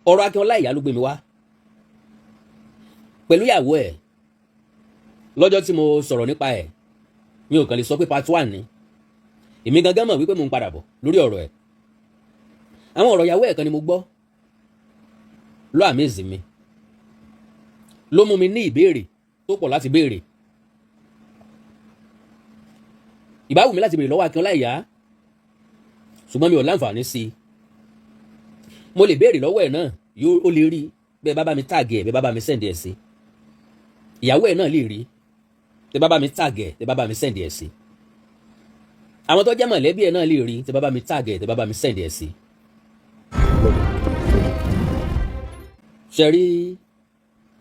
ọ̀rọ̀ Akin Ọláìyá ló gbé mi wá pẹ̀lú ìyàwó ẹ̀ lọ́jọ́ tí mo sọ̀rọ̀ nípa ẹ̀. Mi ò kàn lè sọ pé part 1 ni, èmi gangan mọ̀ wípé mo ń padà bọ̀ lórí ọ̀rọ̀ ẹ̀. Àwọn ọ̀rọ̀ ìyàwó ẹ̀ kan ni mo gbọ́ ló amaze mi, ló mú mi ní ìbéèrè tó pọ̀ láti béèrè. Ìbá wù mí láti béèrè lọ́wọ́ Akin Ọláìyá ṣùgbọ́n mi ò láǹfààní sí i. Mo lè béèrè lọ́wọ́ ẹ̀ náà, ó lè rí bẹ́ẹ̀ bá bá mi tag ẹ̀, bẹ́ẹ̀ bá bá mi send ẹ̀ sí. Ìyàwó ẹ̀ náà lè rí tẹ́ bá bá mi tag ẹ̀, tẹ́ bá bá mi send ẹ̀ sí. Àwọn tó jẹ́ mọ̀lẹ́bí ẹ̀ náà lè rí tẹ́ bá bá mi tag ẹ̀, tẹ́ bá bá mi send ẹ̀ sí. Ṣé rí,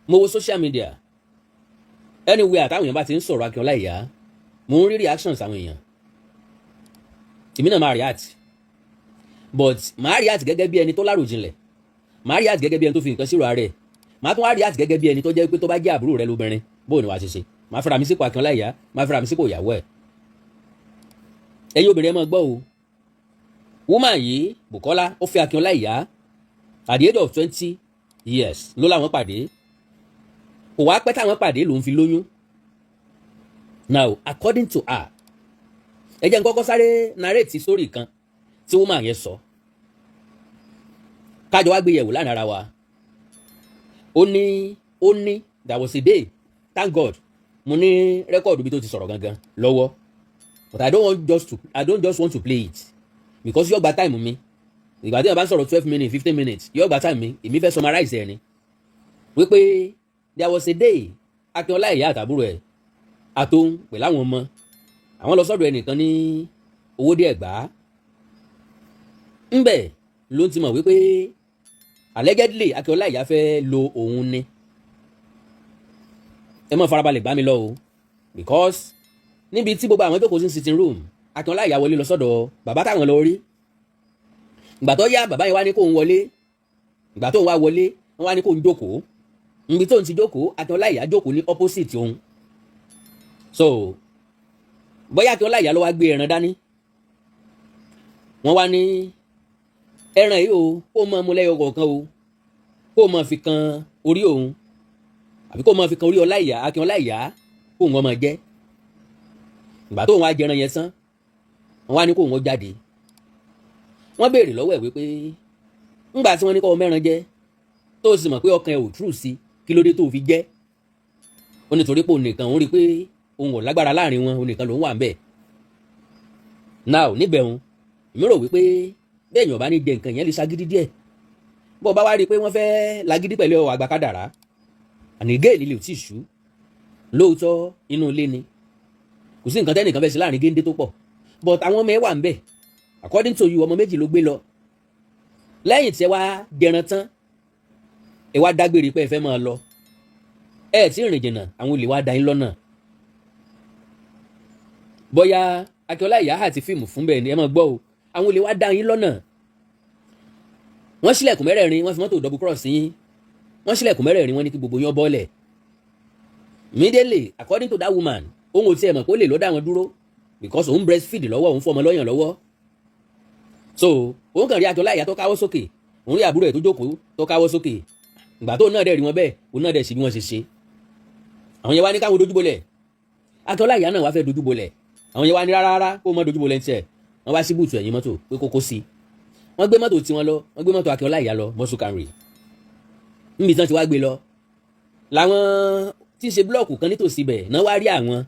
mo wo social media anywhere táwọn èèyàn bá ti ń sọ̀rọ̀ Akin Ọláìyá, mo ń rí reactions àwọn èèyàn. Èmi náà máa react, but máa react gẹ́gẹ́ bí ẹni tó láròjinlẹ̀, máa react gẹ́gẹ́ bí ẹni tó fi nǹkan sírò ara ẹ̀, máa tún wá react gẹ́gẹ́ bí ẹni tó jẹ́ pé tó bá jẹ́ àbúrò rẹ lóbìnrin bó ni wàá ṣe ṣe. Máa fẹ́ra mi sípò Akin Ọláìyá, máa fẹ́ra mi sípò ìyàwó ẹ̀. Ẹ̀yin obìnrin ẹ máa gbọ́ o, woman yìí Bùkọ́lá ó fẹ́ Akin Ọláìyá at the age of 20 years ló láwọn pàdé. Kò wá pẹ́ táwọn pàdé lòun fi lóyún. Now according to her, ẹ jẹ́ n kọ́kọ́ sáré narrate story kan tí woman yẹn sọ kájọ wá gbé yẹ̀wò láàrin ara wa. Ó ní there was a day, thank God mo ní rẹ́kọ̀dù bí tó ti sọ̀rọ̀ gangan lọ́wọ́, but I don't just want to play it because yóò gba time mi. Ìgbà tí wọ́n bá ń sọ̀rọ̀ 12 minutes 15 minutes yóò gba time mi, èmi fẹ́ summarize ẹ̀ ni wípé there was a day Akin Ọláìyá àtàbúrò ẹ̀ àtòun pẹ̀lú àwọn ọmọ àwọn lọ sọ́dọ̀ ẹnìkan ní Owódé Ẹ̀gbá. Ńbẹ̀ ló ń ti mọ̀ wípé allegedly Akin Ọláìyá fẹ́ lo òun ni. Ẹ mọ́ farabalẹ̀ bá mi lọ o, because níbi tí gbogbo àwọn jókòó sí sitting room, Akin Ọláìyá wọlé lọ sọ́dọ̀ bàbá táwọn lọ rí. Ìgbà tó yá bàbá yẹn wá ní kóun wọlé, ìgbà tóun wá wọlé wọ́n wá ní kóun jókòó. Níbi tóun ti jókòó, Akin Ọláìyá jókòó ní opposite òun. So bóyá Akin Ọláìyá ló wá gbé ẹran dání. Wọ́n wá ní ẹran yìí o, kó mọ mú lẹ́yọ kọ̀ọ̀kan o, kó mọ fi kan orí òun àbí kó mọ fi kan orí Ọláìyá, Akin Ọláìyá kó wọn mọ jẹ. Ìgbà tóun wá jẹran yẹn tán, wọ́n wá ní kó wọn jáde. Wọ́n béèrè lọ́wọ́ ẹ̀ wípé ńgbà tí wọ́n ní kó mẹ́ran jẹ tó sì mọ̀ pé ọkàn ẹ̀ ò true sí, kí ló dé tó fi jẹ́? Ó ní torí pé òun nìkan òun rí pé òun ò lágbára láàrin wọn, òun nìkan ló ń wà ń bẹ̀. Now níbẹ̀ òun èmi rò wípé bẹ́ẹ̀ yàn bá ní jẹ nǹkan yẹn lè ṣagídí díẹ̀. Bó bá wá rí i pé wọ́n fẹ́ lagídí pẹ̀lú àgbà kádàrá, ànígé nílé ò tí ì ṣú. Lóòótọ́ inú ilé ni, kò sí nǹkan tẹ́nìkan fẹ́ sí láàrin géńdé tó pọ̀, but àwọn ọmọ ẹ wà ń bẹ̀. According to you, ọmọ méjì ló gbé lọ. Lẹ́yìn tí ẹ wá jẹran tán, ẹ wá dágbére pé ẹ fẹ́ máa lọ. Ẹ tí rìn jìnnà, àwọn olè wá dá yín lọ́nà. Bóyá Akin Ọláìyá àti fíìmù fún bẹ́ẹ̀ ni ẹ máa gbọ́ o, àwọn olè wá dá yín lọ́nà. Wọ́n ṣílẹ̀kùn mẹ́rẹ̀ẹ̀rin, wọ́n fi mọ́tò double cross yín. Wọ́n ṣílẹ̀kùn mẹ́rẹ̀ẹ̀rin, wọ́n ní kí gbogbo yín bọ́lẹ̀. Immediately, according to that woman, òun ò tiẹ̀ mọ̀ pé ó lè lọ dá wọn dúró because òun breastfeed lọ́wọ́, òun fọmọ lọ́yàn lọ́wọ́. So òun kàn rí Akin Ọláìyá tó káwọ́ sókè, òun rí àbúrò ẹ̀ tó jókòó tó káwọ́ sókè. Ìgbà tó náà dẹ̀ rí wọn bẹ́ẹ̀, òun náà dẹ̀ sí bí wọ́n ṣe ṣe. Àwọn yẹn wá ní káwọn dojúbolẹ̀. Akin Ọláìyá náà wá fẹ́ dojúbolẹ̀. Àwọn yẹn wá ní rárá kó mọ́ dojúbolẹ̀ ń tiẹ̀. Wọ́n wá sí bùtù ẹ̀yìn mọ́tò pé kókó sí. Wọ́n gbé mọ́tò tiwọn lọ, wọ́n gbé mọ́tò Akin Ọláìyá lọ mọ́sù Camry. Níbi tán ti wá gbé lọ, làwọn tí ń ṣe búlọ̀kù kan nítòsí bẹ̀ náà wá rí àwọn.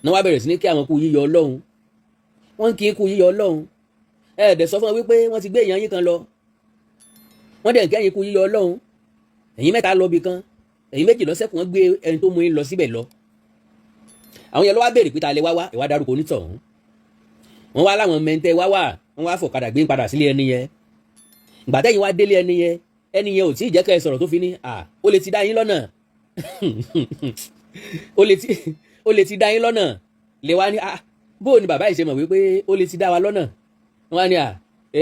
Náà wá bẹ̀rẹ̀ sí ní kí àwọn kú yíyọ Ọlọ́run. Wọ́n kì í kú yíyọ Ọlọ́run. Ẹ̀ẹ́dẹ̀ sọ fún wọn wípé wọ́n ti gbé èèyàn yín kan lọ. Wọ́n dẹ̀ ń kẹ́yìn kú yíyọ Ọlọ́run. Ẹ̀yin mẹ́ta lọ bí kan, ẹ̀yin méjì lọ sẹ́kù, wọ́n gbé ẹni tó mú yín lọ síbẹ̀ lọ. Àwọn yẹn ló wá béèrè pé ta lẹ wá wá, ẹ wá dárúkọ onítọ̀hún. Wọ́n wá láwọn mẹ́ntẹ́ wá wà, wọ́n wá fọ̀kadà gbé padà sílé ẹni yẹn. Ìgbà tẹ́yìn wá délé ẹni yẹn ò tí ì jẹ́ kẹ́ ẹ sọ̀rọ̀ tó fi ní ó lè ti dá yín lọ́nà. Ó lè ti dá yín lọ́nà. Lè wá ní bó ni bàbá yìí ṣe mọ̀ wípé ó lè ti dá wa lọ́nà. Wọ́n wá ní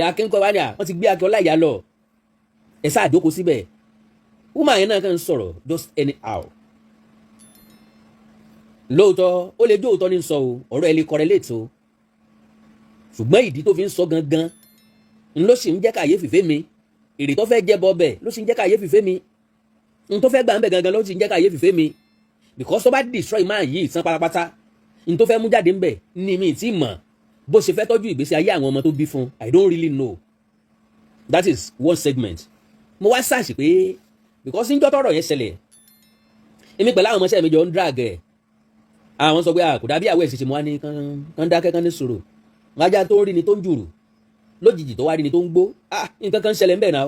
akínkọ́ wá ní wọ́n ti gbé Akin Ọláìyá lọ. Ẹ sáà jókòó síbẹ̀. Woman yẹn náà kàn ń sọ̀rọ̀ just anyhow. Lóòótọ́ ó lè jó òótọ́ ní sọ o, ọ̀rọ̀ ẹ lè correlate o. Ṣùgbọ́n ìdí tó fi ń sọ gangan ń ló sì ń jẹ́ kàyéfì fẹ́ mi. èrè tó fẹ́ jẹ́ bọ́ bẹ̀ ló sì ń jẹ́ kàyéfì fẹ́ mi n tó fẹ́ gbà ń bẹ̀ gangan ló sì ń jẹ́ kàyéfì fẹ́ mi because tó bá destroy máa yìí tán pátápátá n tó fẹ́ mú jáde ń bẹ̀ ni mi ti mọ̀ bó ṣe fẹ́ tọ́jú ìgbésí ayé àwọn ọmọ tó bí fún I don't really know that is one segment mo wá sáàsì pé because níjọ́ tọ́rọ̀ yẹn ṣẹlẹ̀ èmi pẹ̀lú àwọn ọmọọṣẹ́ mi jọ ń drag ẹ̀ àwọn sọ pé kò dàbí àwọ̀ ẹ̀sìn mo wá ní kán dákẹ́ kán ní sọ̀rọ̀ wọn ajá tó ń rí ni tó ń jùrù lójijì tó wá rí ni tó ń gbó nǹkan kan ṣẹlẹ̀ ń bẹ̀ náà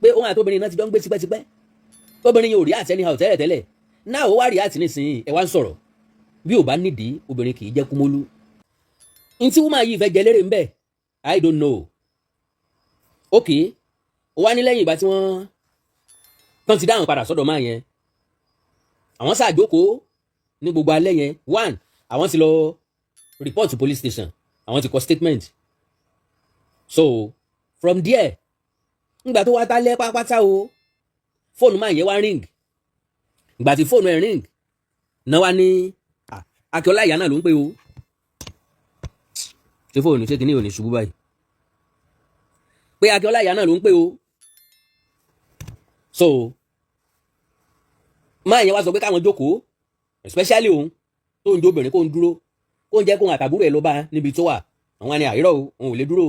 pé òun àti obìnrin náà ti jọ ń gbé tipẹ́tipẹ́ obìnrin yẹn ò rí àti ẹni hàn tẹ́lẹ̀ náà ó wá rí àti nísìnyí ẹ wá ń sọ̀rọ̀ bí ò bá nídìí obìnrin kì í jẹ́ kúmólú n tí wọ́n máa yí ìfẹ́ jẹ lérè ń bẹ̀ I don't know ok ó wá ní lẹ́yìn ìgbà tí wọ́n tán ti dáhùn padà sọ́dọ̀ máa yẹn àwọn ṣàjókòó ní gbogbo alẹ́ yẹn one àwọn ti lọ report to police station àwọn ti kọ statement so from there ngbà tó wá tálẹ́ pápátá o fóònù máa yẹn wá ring ìgbà tí fóònù ẹ̀ ring náà wá ní Akin Ọláìyá náà ló ń pè o ṣé fóònù ṣé kìíní ò ní ṣubú báyìí pé Akin Ọláìyá náà ló ń pè o so máa yẹn wá sọ pé káwọn jókòó especially òun tó ń jó obìnrin kó ń dúró kó ń jẹ́ kó ń àtàbúrò ẹ̀ ló bá níbi tó wà àwọn ni àìrọ̀ òun ò lè dúró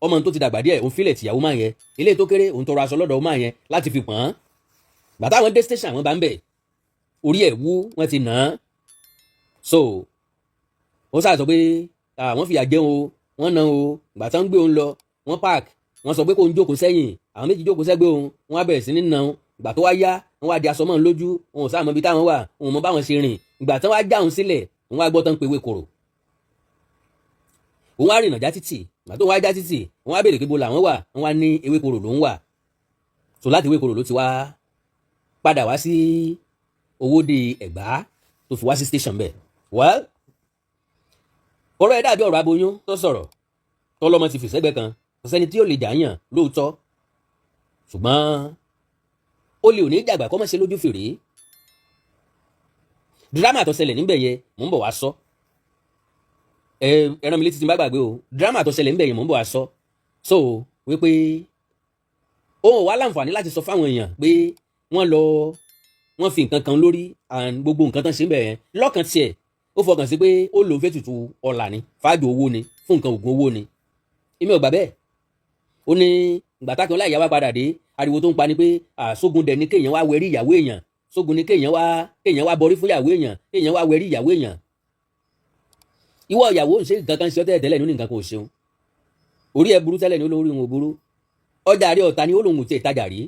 ọmọ tó ti dàgbà díẹ̀ òun fílẹ̀ tìyàwó máa yẹn ilé tó kéré òun tọrọ aṣọ lọ́dọ̀ máa yẹn láti fi pọ́n bàtà àwọn dé station àwọn bá ń bẹ̀ orí ẹ̀ wú wọ́n ti nà án so ó sáà sọ pé àwọn fìyà jẹun o wọ́n nà o bàtà ń gbé òun lọ wọ́n park wọ́n sọ pé kó ń jókòó sẹ́yìn àwọn méjì jókòó sẹ́gbẹ́ òun wọ́n á bẹ̀rẹ̀ sí ní nà án ìgbà tó wá yá wọ́n wá di aṣọ mọ́ lójú òun ò sáà mọ ibi táwọn wà òun mọ báwọn ṣe rìn ìgbà tí wọ́n á já òun sílẹ̀ òun wá gbọ́ tán pé ewé kòrò òun wá rìnà já títì ìgbà tó wá já títì òun wá béèrè pé bo làwọn wà wọ́n wá ní ewé kòrò ló ń wà so láti ewé kòrò ló ti wá padà wá sí Owódé Ẹ̀gbá tó fi wá sí station bẹ́ẹ̀ well ọ̀rọ̀ ẹ̀ dàbí ọ̀rọ̀ aboyún tó sọ̀rọ̀ tọ́lọ́mọ ti fìṣẹ́gbẹ́ kan kò sẹ́ni tí ó lè jàyàn lóòótọ́ ṣùgbọ́n ó lè ò ní dàgbà kọ́ mọ́ ṣe lójú fèrè dírámà tó ṣẹlẹ̀ níbẹ̀ yẹn mò ń bọ̀ wá sọ ẹran mi létí tí n bá gbàgbé o dírámà tó ṣẹlẹ̀ níbẹ̀ yẹn mò ń bọ̀ wá sọ so wípé òun ò wá láǹfààní láti sọ fáwọn èèyàn pé wọ́n fi nǹkan kan lórí and gbogbo nǹkan tán ṣe ń bẹ̀ yẹn lọ́kàn tiẹ̀ ó fọkàn sí pé ó lòun fẹ́ tutù ọ̀la ni fáàjò owó ni fún nǹkan ògùn owó ni èmi ò gbà bẹ́ẹ̀ ó ní ìgbà t'Akin Ọláìyá wá padà dé ariwo tó ń pa ni pé sógun dẹ̀ ni kéèyàn wá wẹrí ìyàwó èèyàn sógun ni kéèyàn wá bọrí fún ìyàwó èèyàn kéèyàn wá wẹrí ìyàwó èèyàn ìwọ ìyàwó ń ṣe nǹkan kan ṣe ọ́ tẹ́lẹ̀ ní nǹkan kan ò ṣeun orí ẹ burú tẹ́lẹ̀ ní olórí òun ò burú ọjà rí ọ̀tá ni ó lòun ò tiẹ̀ tajà rí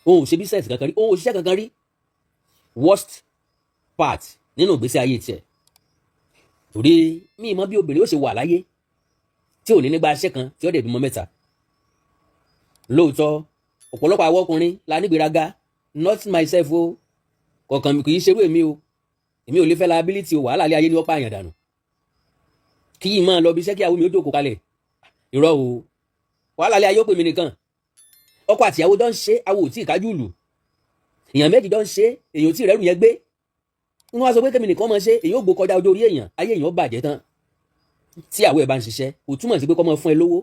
òun ò ṣe bísẹ̀sì kankan rí òun ò ṣiṣẹ́ kankan rí worst part nínú ìgbésí ayé tiẹ̀ torí mi mọ bí obìnrin ó ṣe wà láyé tí ò ní nígbà iṣẹ́ kan tí ó dẹ̀ bímọ mẹ́ta lóòótọ́ ọ̀pọ̀lọpọ̀ àwọn ọkùnrin la nígbéraga not myself o kọ̀ọ̀kan kì í ṣerú èmi o èmi ò lè fẹ́ liability o wàhálà ilé ayé ni wọ́n pààyàn dànù kí yìí máa lọ bí iṣẹ́ kí àwọn mi ó jókòó kalẹ̀ irọ́ o wàhálà ilé ayé ó pè mí nìkan ọkọ àti ìyàwó dán ṣe awo ò tí ì kájú lù èèyàn méjì dán ṣe èèyàn ò tí ì rẹ́rù yẹn gbé wọ́n wá sọ pé kẹ́mi nìkan máa ṣe èèyàn ò gbó kọjá ojú orí èèyàn ayé èèyàn bàjẹ́ tán tí àwọ̀ ẹ̀ bá ń ṣiṣẹ́ kò túmọ̀ sí pé kọ́ mọ fún ẹ lówó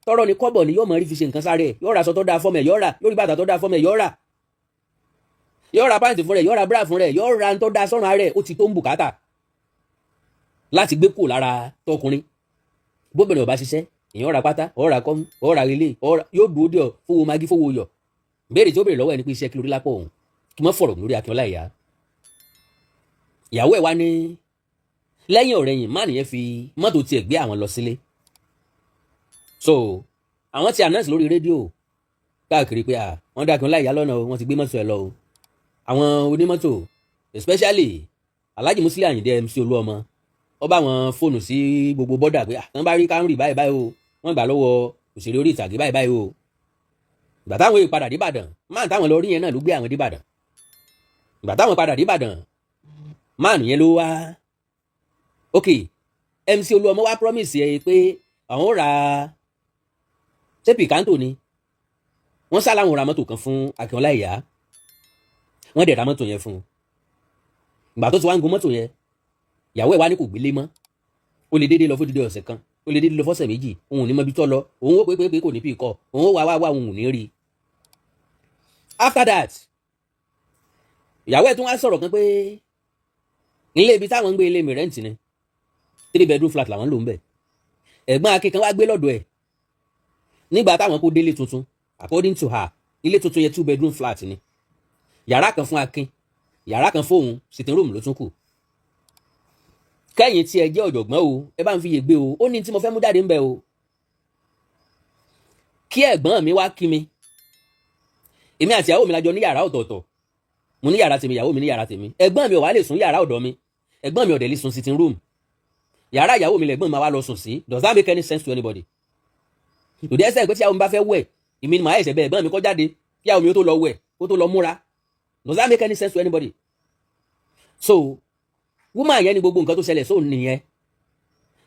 tọrọ ni kọ́bọ̀ ni yóò mọ rí fi ṣe nǹkan sáré ẹ̀ yóò ra aṣọ tó dáa fọ́mọ ẹ̀ yóò rà yóò rí bàtà tó dáa fọ́mọ ẹ̀ yóò rà pàǹtì fún rẹ̀ yóò ra bra fún rẹ̀ yóò ra tó dáa sọ́run ara rẹ̀ ó ti tó ń bùkátà láti gbé kù lára tọkùnrin bóbìnrin ò bá ṣiṣẹ́ èèyàn ra pátá ó ra kọ́mú ó ra ilé yóò dúró dé ọ fowó magi fowó yọ béèrè tí ó béèrè lọ́wọ́ ẹ̀ ní pé iṣẹ́ kí lórí lápò òun kí wọ́n fọ̀rọ̀ lórí Akin Ọláìyá ìyàwó ẹ̀ wá ní lẹ́yìn ọ̀rẹ́yìn má nìyẹn fi mọ́tò tiẹ̀ gbé àwọn lọ sílé so àwọn ti announce lórí rédíò káàkiri pé wọ́n dá Akin Ọláìyá lọ́nà o wọ́n ti gbé mọ́tò ẹ̀ lọ o àwọn onímọ́tò especially Alhaji Musili Ayinde MC Olúọmọ ó bá wọn fóònù sí gbogbo bọ́dà pé tán bá rí Camry báyìí báyìí o wọ́n gbà lọ́wọ́ òṣèré orí ìtàgé báyìí báyìí o ìgbà táwọn padà dìbàdàn máà táwọn lọ rí yẹn náà ló gbé àwọn dìbàdàn ìgbà táwọn padà dìbàdàn máàlù yẹn ló wá ok MC Olúọmọ wá promise ẹ pé àwọn ó ra ṣé Picanto ni wọ́n sá láwọn ra mọ́tò kan fún Akin Ọláìyá wọ́n dẹ̀ ra mọ́tò yẹn fún un ìgbà tó ti wá ń gun mọ́tò yẹn ìyàwó ẹ̀ wá ní kò gbélé mọ́ ó lè déédéé lọ fún dídé ọ̀sẹ̀ kan ó ó lè dé lọ fọ́sẹ̀ méjì òun ò ní mọ ibi tó lọ òun ó pé kò ní pì kọ òun ó wá òun ò ní rí. After that ìyàwó ẹ̀ tún wá sọ̀rọ̀ kan pé ilé ibi táwọn ń gbé ilé mi rẹ́ǹtì ni 3 bedroom flat làwọn ń lò ń bẹ̀. ẹ̀gbọ́n Akin kan wá gbé lọ́dọ̀ ẹ̀ nígbà táwọn kó délé tuntun according to her ilé tuntun yẹn 2 bedroom flat ni yàrá kan fún Akin yàrá kan fóun sitting room ló tún kù. kẹ́yìn tí ẹ jẹ́ ọ̀jọ̀gbọ́n o ẹ bá ń fi yègbé o ó ní tí mo fẹ́ mú jáde ń bẹ̀ o. kí ẹ̀gbọ́n mi wá kí mi èmi àti ìyàwó mi la jọ ní yàrá ọ̀tọ̀ọ̀tọ̀ mo ní yàrá tèmi ìyàwó mi ní yàrá tèmi ẹ̀gbọ́n mi ò wá lè sùn yàrá ọ̀dọ̀ mi ẹ̀gbọ́n mi ò dẹ̀ lè sùn sitting room yàrá ìyàwó mi lẹ̀gbọ́n mi máa wá lọ sùn sí. Does that make any sense to anybody? òde ẹsẹ̀ pé tí ìyàwó mi bá fẹ́ wẹ̀ èmi ni màá ẹ̀sẹ̀ bẹ́ẹ̀ ẹ̀gbọ́n mi kọ́ jáde kí ìyàwó mi ó tó lọ wẹ̀ kó tó lọ múra. Does that make any sense to anybody? So woman yẹn ni gbogbo nǹkan tó ṣẹlẹ̀ sóun nìyẹn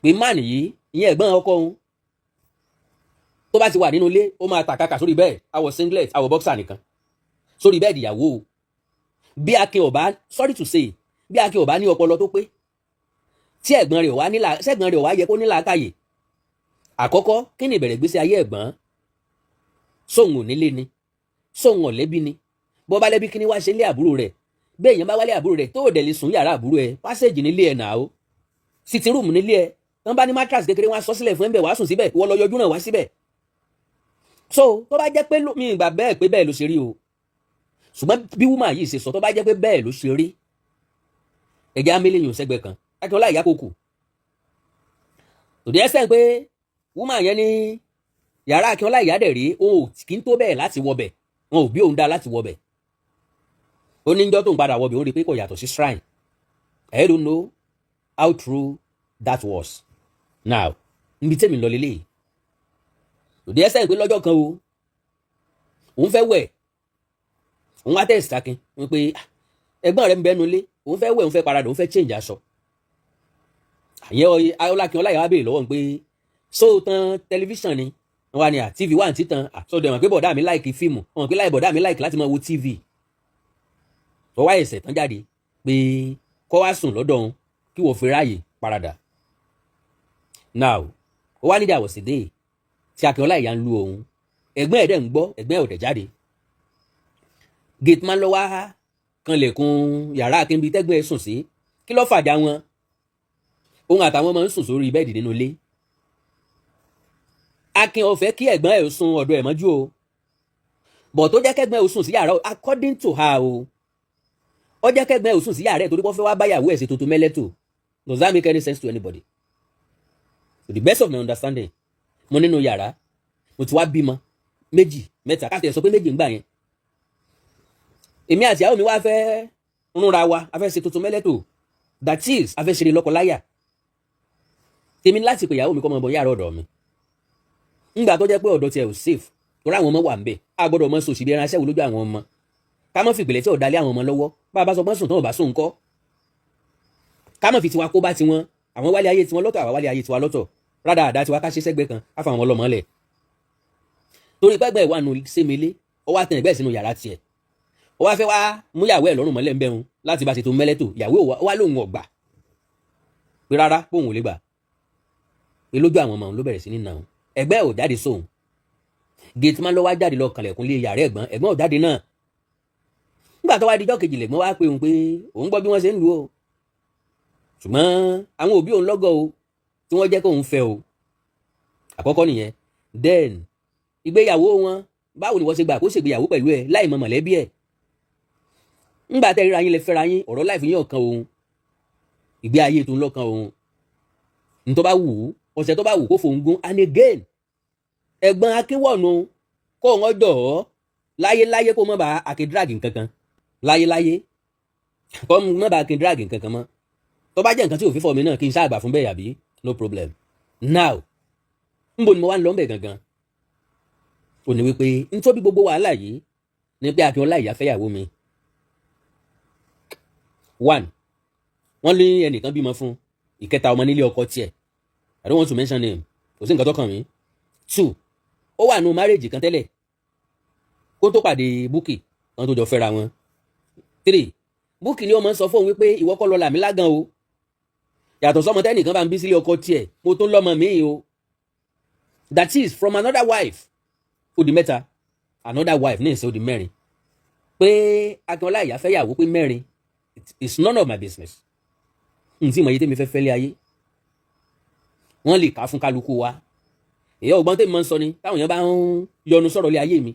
pé man yìí ìyẹn ẹ̀gbọ́n ọkọ òun tó bá ti wà nínú ilé ó máa tàkàkà sórí bẹ́ẹ̀ àwọ̀ singlet àwọ̀ boxer nìkan sórí bẹ́ẹ̀ dìyàwó. bí Akin ọba sorry to say bí Akin ọba ní ọpọlọ tó pé tí ẹ̀gbọ́n rẹ̀ wá nílà sẹ́gbọ́n rẹ̀ wá yẹ kó nílà káyè. àkọ́kọ́ kí ni ìbẹ̀rẹ̀ gbésí ayé ẹ̀gbọ́n sóhun ò nílé ni sóhun ọ̀lẹ́bí ni bọ́ bá lẹ́bí kí ni wá ṣe lé àbúrò rẹ̀ bẹ́ẹ̀ yẹn bá wálé àbúrò rẹ̀ tó ò dẹ̀ lè sùn yàrá àbúrò ẹ̀ pásẹ̀jì nílé ẹ̀ nàá o sitting room nílé ẹ̀ tán bá ní mattress kékeré wọn sọ sílẹ̀ fún ẹ̀ bẹ̀ wá sùn síbẹ̀ wọ́n lọ yọjú náà wá síbẹ̀. So tó bá jẹ́ pé mi ìgbà bẹ́ẹ̀ pé bẹ́ẹ̀ ló ṣe rí o ṣùgbọ́n bí woman yìí ṣe sọ tó bá jẹ́ pé bẹ́ẹ̀ ló ṣe rí ẹ̀jẹ̀ amílẹ̀yìn sẹ́gbẹ̀ kan Akin Ọláìyá kò kù. òde ẹsẹ̀ pé woman yẹn ní yàrá Akin Ọláìyá dẹ̀ rí òun kì í tó bẹ́ẹ̀ láti wọbẹ̀ wọn ò bí òun dá láti wọbẹ̀. ó ní njọ́ tó ń padà wọbẹ̀ ó rí pé kò yàtọ̀ sí shrine. I don't know how true that was. Now níbi tẹ́mi lọ lélẹ́yìí òde ẹsẹ̀ pé lọ́jọ́ kan o òun fẹ́ wẹ̀ òun wá tẹ̀sí Akin wọn pé ẹ̀gbọ́n rẹ̀ ń bẹ́nu lé òun fẹ́ wẹ̀ òun fẹ́ paradà òun fẹ́ change aṣọ. àyẹ̀ Akin Ọláìyá wá béèrè lọ́wọ́ pé so tan tẹlifíṣàn ni wọn wá ní TV wà ní títan àtọ́dẹ̀ wọn pé bọ̀dá mi láìkì fíìmù wọn pé bọ̀dá mi láìkì láti máa wo TV. wọ́n wá ẹ̀sẹ̀ tán jáde pé kọ́ wá sùn lọ́dọ̀ òun kí wọ́n fi ráàyè paradà. Now ó wá nídìí àwọ̀sídé tí Akin Ọláìyá ń lu òun ẹ̀gbọ́n ẹ̀ dẹ̀ ń gbọ́ ẹ̀gbọ́n ẹ̀ ò dẹ̀ jáde. Gate man lọ wá kanlẹ̀kùn yàrá Akin bíi tẹ́gbọ́n ẹ̀ sùn sí kí ló fàjà wọn òun àtàwọn ọmọ ń sùn sórí bẹ́ẹ̀dì nínú ilé. Akin ò fẹ́ kí ẹ̀gbọ́n ẹ̀ sùn ọ̀dọ̀ ẹ̀ mọ́jú o bọ̀ tó jẹ́ kẹ́gbọ́n ẹ̀ sùn sí yàrá according to her o ó jẹ́ kẹ́gbọ́n ẹ̀ sùn sí yàrá ẹ̀ torí wọ́n fẹ́ wá báyàwó ẹ̀ sí tuntun mẹ́lẹ́tò. Does that make any sense to anybody? To the best of my understanding mo nínú yàrá mo ti wá bímọ 2 3 káàtì ẹ̀ sọ pé 2 ń gbà yẹn. èmi àti ìyàwó mi wá fẹ́ rúnra wa a fẹ́ ṣe tuntun mẹ́lẹ́tò that is a fẹ́ ṣeré lọ́kọláyà. tèmi láti pè ìyàwó mi kọ́ mọ bọ yàrá ọ̀dọ̀ mi ńgbà tó jẹ́ pé ọ̀dọ̀ tiẹ̀ ò safe torí àwọn ọmọ wà ń bẹ̀ a gbọ́dọ̀ mọ sòsì bí ẹranṣẹ́ wo lójú àwọn ọmọ ká mọ́ fi ìpìlẹ̀ tí ò dalẹ̀ àwọn ọmọ lọ́wọ́ bá a bá sọ pé sùn tán ò bá sùn ńkọ́ ká mọ́ fi tiwa kó bá tiwọn àwọn wálé ayé tiwọn lọ́tọ̀ àwa wálé ayé tiwa lọ́tọ̀ rádà àdá tiwa ká ṣe sẹ́gbẹ́ kan á fa àwọn ọlọ́mọ lẹ̀ torí pẹ́gbẹ́ ìwà nù sẹ́milé ó wá tẹ̀ ẹ̀gbẹ́ sínú yàrá tiẹ̀ ó wá fẹ́ wá mú ìyàwó ẹ̀ lọ́rùn mọ́lẹ̀ ń bẹ́hùn láti bá ṣe tó mẹ́lẹ́tò ìyàwó wá lóhùn ọ̀gbà pé rárá bóun ò lè gbà pé lójú àwọn ọmọ òun ló bẹ̀rẹ̀ sí ní nà òun ẹ̀gbẹ́ ò jáde sóhun gate man ló wá jáde lọ kànlẹ̀kùn lé yàrá ẹ̀gbọ́n ò jáde náà nígbà tó wá dijọ́ kejì lẹ̀gbọ́n wá pé òun pé òun gbọ́ bí wọ́n ṣe ń lù ó ṣùgbọ́n àwọn òbí òun lọ́gọ̀ o tí wọ́n jẹ́ kó òun fẹ́ o àkọ́kọ́ nìyẹn then ìgbéyàwó wọn báwo ni wọ́n ṣe gbà kó ṣègbéyàwó pẹ̀lú ẹ̀ láì mọ mọ̀lẹ́bí ẹ̀ ńgbà tẹ́ ríra yín lè fẹ́ra yín ọ̀rọ̀ láìfi yín ọ̀kan òun ìgbé ayé tó ń lọ́kan òun ní tó bá wù ú ọ̀sẹ̀ tó bá wù kó fòun gún and again ẹ̀gbọ́n Akínwọ̀nù kó wọn jọ̀ ọ́ láyéláyé kó mọ́ bá Akin dragi nkankan láyéláyé kó mọ́ bá Akin dragi nkankan mọ́ tó bá jẹ́ nǹkan tí òfin fọ́ mi náà kí n ṣáàgbà fún bẹ́ẹ̀ yàbí no problem now nbo ni mo wá ń lọ ń bẹ̀ gangan ò ní wípé nítorí gbogbo wàhálà yìí ní pé Akin Ọláìyá fẹ́yàwó mi 1 wọ́n ní ẹnìkan bímọ fún ìkẹta ọmọ nílé ọkọ tiẹ̀ I don't want to mention name kò sí nǹkan tó kàn mí 2 ó wà nù marriage kan tẹ́lẹ̀ kó tó pàdé Bukky kan tó jọ fẹ́ra wọn 3 Bukky ni ó máa ń sọ fóun wípé ìwọ kọ́ lọ làmí lágàn o yàtọ̀ sọmọ tẹ́nìkan bá ń bí sílé ọkọ tiẹ̀ mo tún lọ́mọ mi o that is from another wife ó di mẹ́ta, another wife ní ìsìn ó di mẹ́rin, pé Akin Ọláìyá fẹ́ yàwó pé mẹ́rin, it's none of my business. N tí mo yé tèmi fẹ́ fẹ́ lé ayé wọ́n lè kà fún kálukú wa. Èyí ọgbọ́n tèmi máa ń sọ ni táwọn èèyàn bá ń yọnu sọ̀rọ̀ lé ayé mi,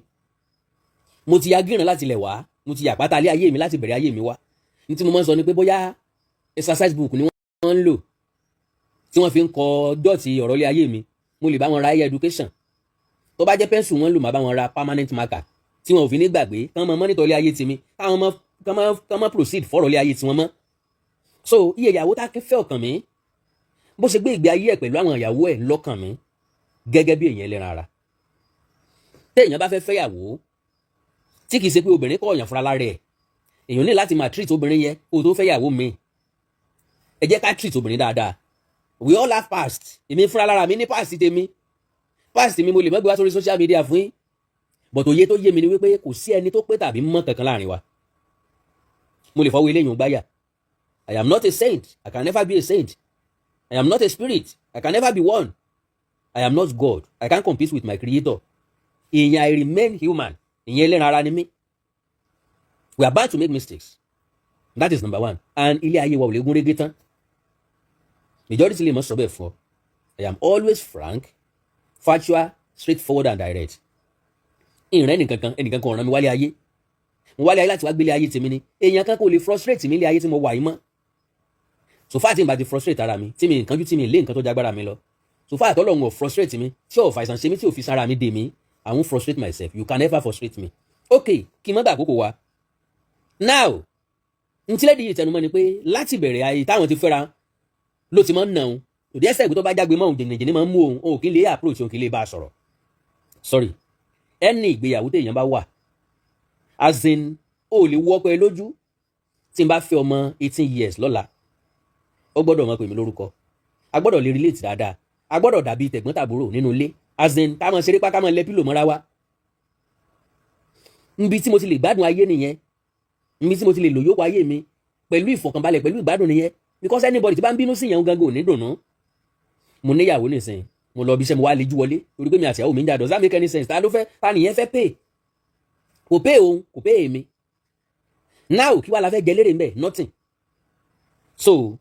mo ti ya gíràn láti lẹ̀ wá, mo ti yàpátá lé ayé mi láti bẹ̀rẹ̀ ayé mi wá. Ní tí mo máa ń sọ ni pé bóyá exercise book ni wọ́n ń lò tí wọ́n fi ń kọ dọ́ọ̀tì ọ̀rọ̀ lé ayé mi, mo lè bá wọn ra higher education. Tó bá jẹ́ pẹ́ńsù wọn lò máa bá wọn ra permanent marker tí wọn ò fi ní gbàgbé kán mọ mọ́nítọ̀ lé ayé tèmi, kán mọ́ proceed fọ́rọ̀ lé ayé tiwọn mọ́. So iye ìyàwó tá a kí fẹ́ ọkàn mi, bó ṣe gbé ìgbé ayé ẹ̀ pẹ̀lú àwọn ìyàwó ẹ̀ lọ́kàn mi gẹ́gẹ́ bí èèyàn ẹlẹ́ran ara. Téèyàn bá fẹ́ fẹ́yàwó tí kìí ṣe pé obìnrin kọ̀ ọ̀yàn fúnra lára ẹ̀, èèyàn ní láti máa treat obìnrin yẹn kó tó fẹ́yàwó mi. Ẹ jẹ́ ká treat obìnrin dáadáa. We all have past. Èmi fúnra lára mi ní past tèmi. Past mi mo lè má gbé wá sórí social media fún yín, but òye tó yé mi ni wípé kò sí ẹni tó pé tàbí mọ́ kankan láàrin wa. Mo lè fọwọ́ eléyìí gbáyà. I am not a saint. I can never be a saint. I am not a spirit. I can never be one. I am not God. I can't compete with my creator. Èèyàn I remain human. Ìyẹn ẹlẹ́ran ara ni mí. We are bound to make mistakes. That is number one. And ilé ayé wa ò lè gún régé tán. Majority lè mọ̀ sọ bẹ́ẹ̀ fún ọ. I am always frank, factual, straightforward and direct. Ìrìn ẹnìkan kan ràn mí wálé ayé. Mo wálé ayé láti wá gbélé ayé tèmi ni. Èèyàn kan kò lè frustrate mi ilé ayé tí mo wà yìí mọ́. So far tí n bá ti frustrate ara mi, tí mi nǹkanjú tí mi lé nǹkan tó jágbára mi lọ. So far àtọ́lọ́run ò frustrate mi, tí ò fàìsàn ṣe mí, tí ò fi sára mi dè mí, I won't frustrate myself. You can never frustrate me. Okay, kí n má gbà àkókò wa. Now, n tí lẹ́dí yìí tẹnumọ́ ni pé láti bẹ̀rẹ̀ ayé táwọn ti fẹ́ra ló ti máa ń nà òun. Òdì ẹsẹ̀ ìgbé tó bá jágbe mọ́ òun jìnnìjìnnì máa ń mú òun, òun kì í lè approach òun kì í lè bá a sọ̀rọ̀. Sorry, ẹni ìgbéyàwó téèyàn bá wà, as in, ó lè wọ́ pẹ́ lójú tí n bá fẹ́ ọmọ 18 years lọ́la. Ó gbọ́dọ̀ mọ̀ pé mi lórúkọ. A gbọ́dọ̀ lè relate dáadáa. A gbọ́dọ̀ dàbí tẹ̀gbọ́n tàbúrò nínú ilé. As in, ká máa ṣeré pa ká máa lẹ pílò mọ́ra wa. Níbi tí mo ti lè gbádùn ayé nìyẹn. Níbi tí mo ti lè lò yóò ayé mi pẹ̀lú ìfọ̀kànbalẹ̀ pẹ̀lú ìgbádùn nìyẹn. Because anybody tí bá ń bínú sí ìyàwó gangan ò ní dùnnú. Mo níyàwó nìsín. Mo lọ bí iṣẹ́ mo wá lejú wọlé. Torí pé mi àti ìyàwó mi ń jà. Does that make any sense? Ta ló fẹ́? Ta nìyẹn fẹ́ pay? Kò pay òun, kò pay èmi. Now kí wá la fẹ́ jẹ lérè ńbẹ̀? Nothing. So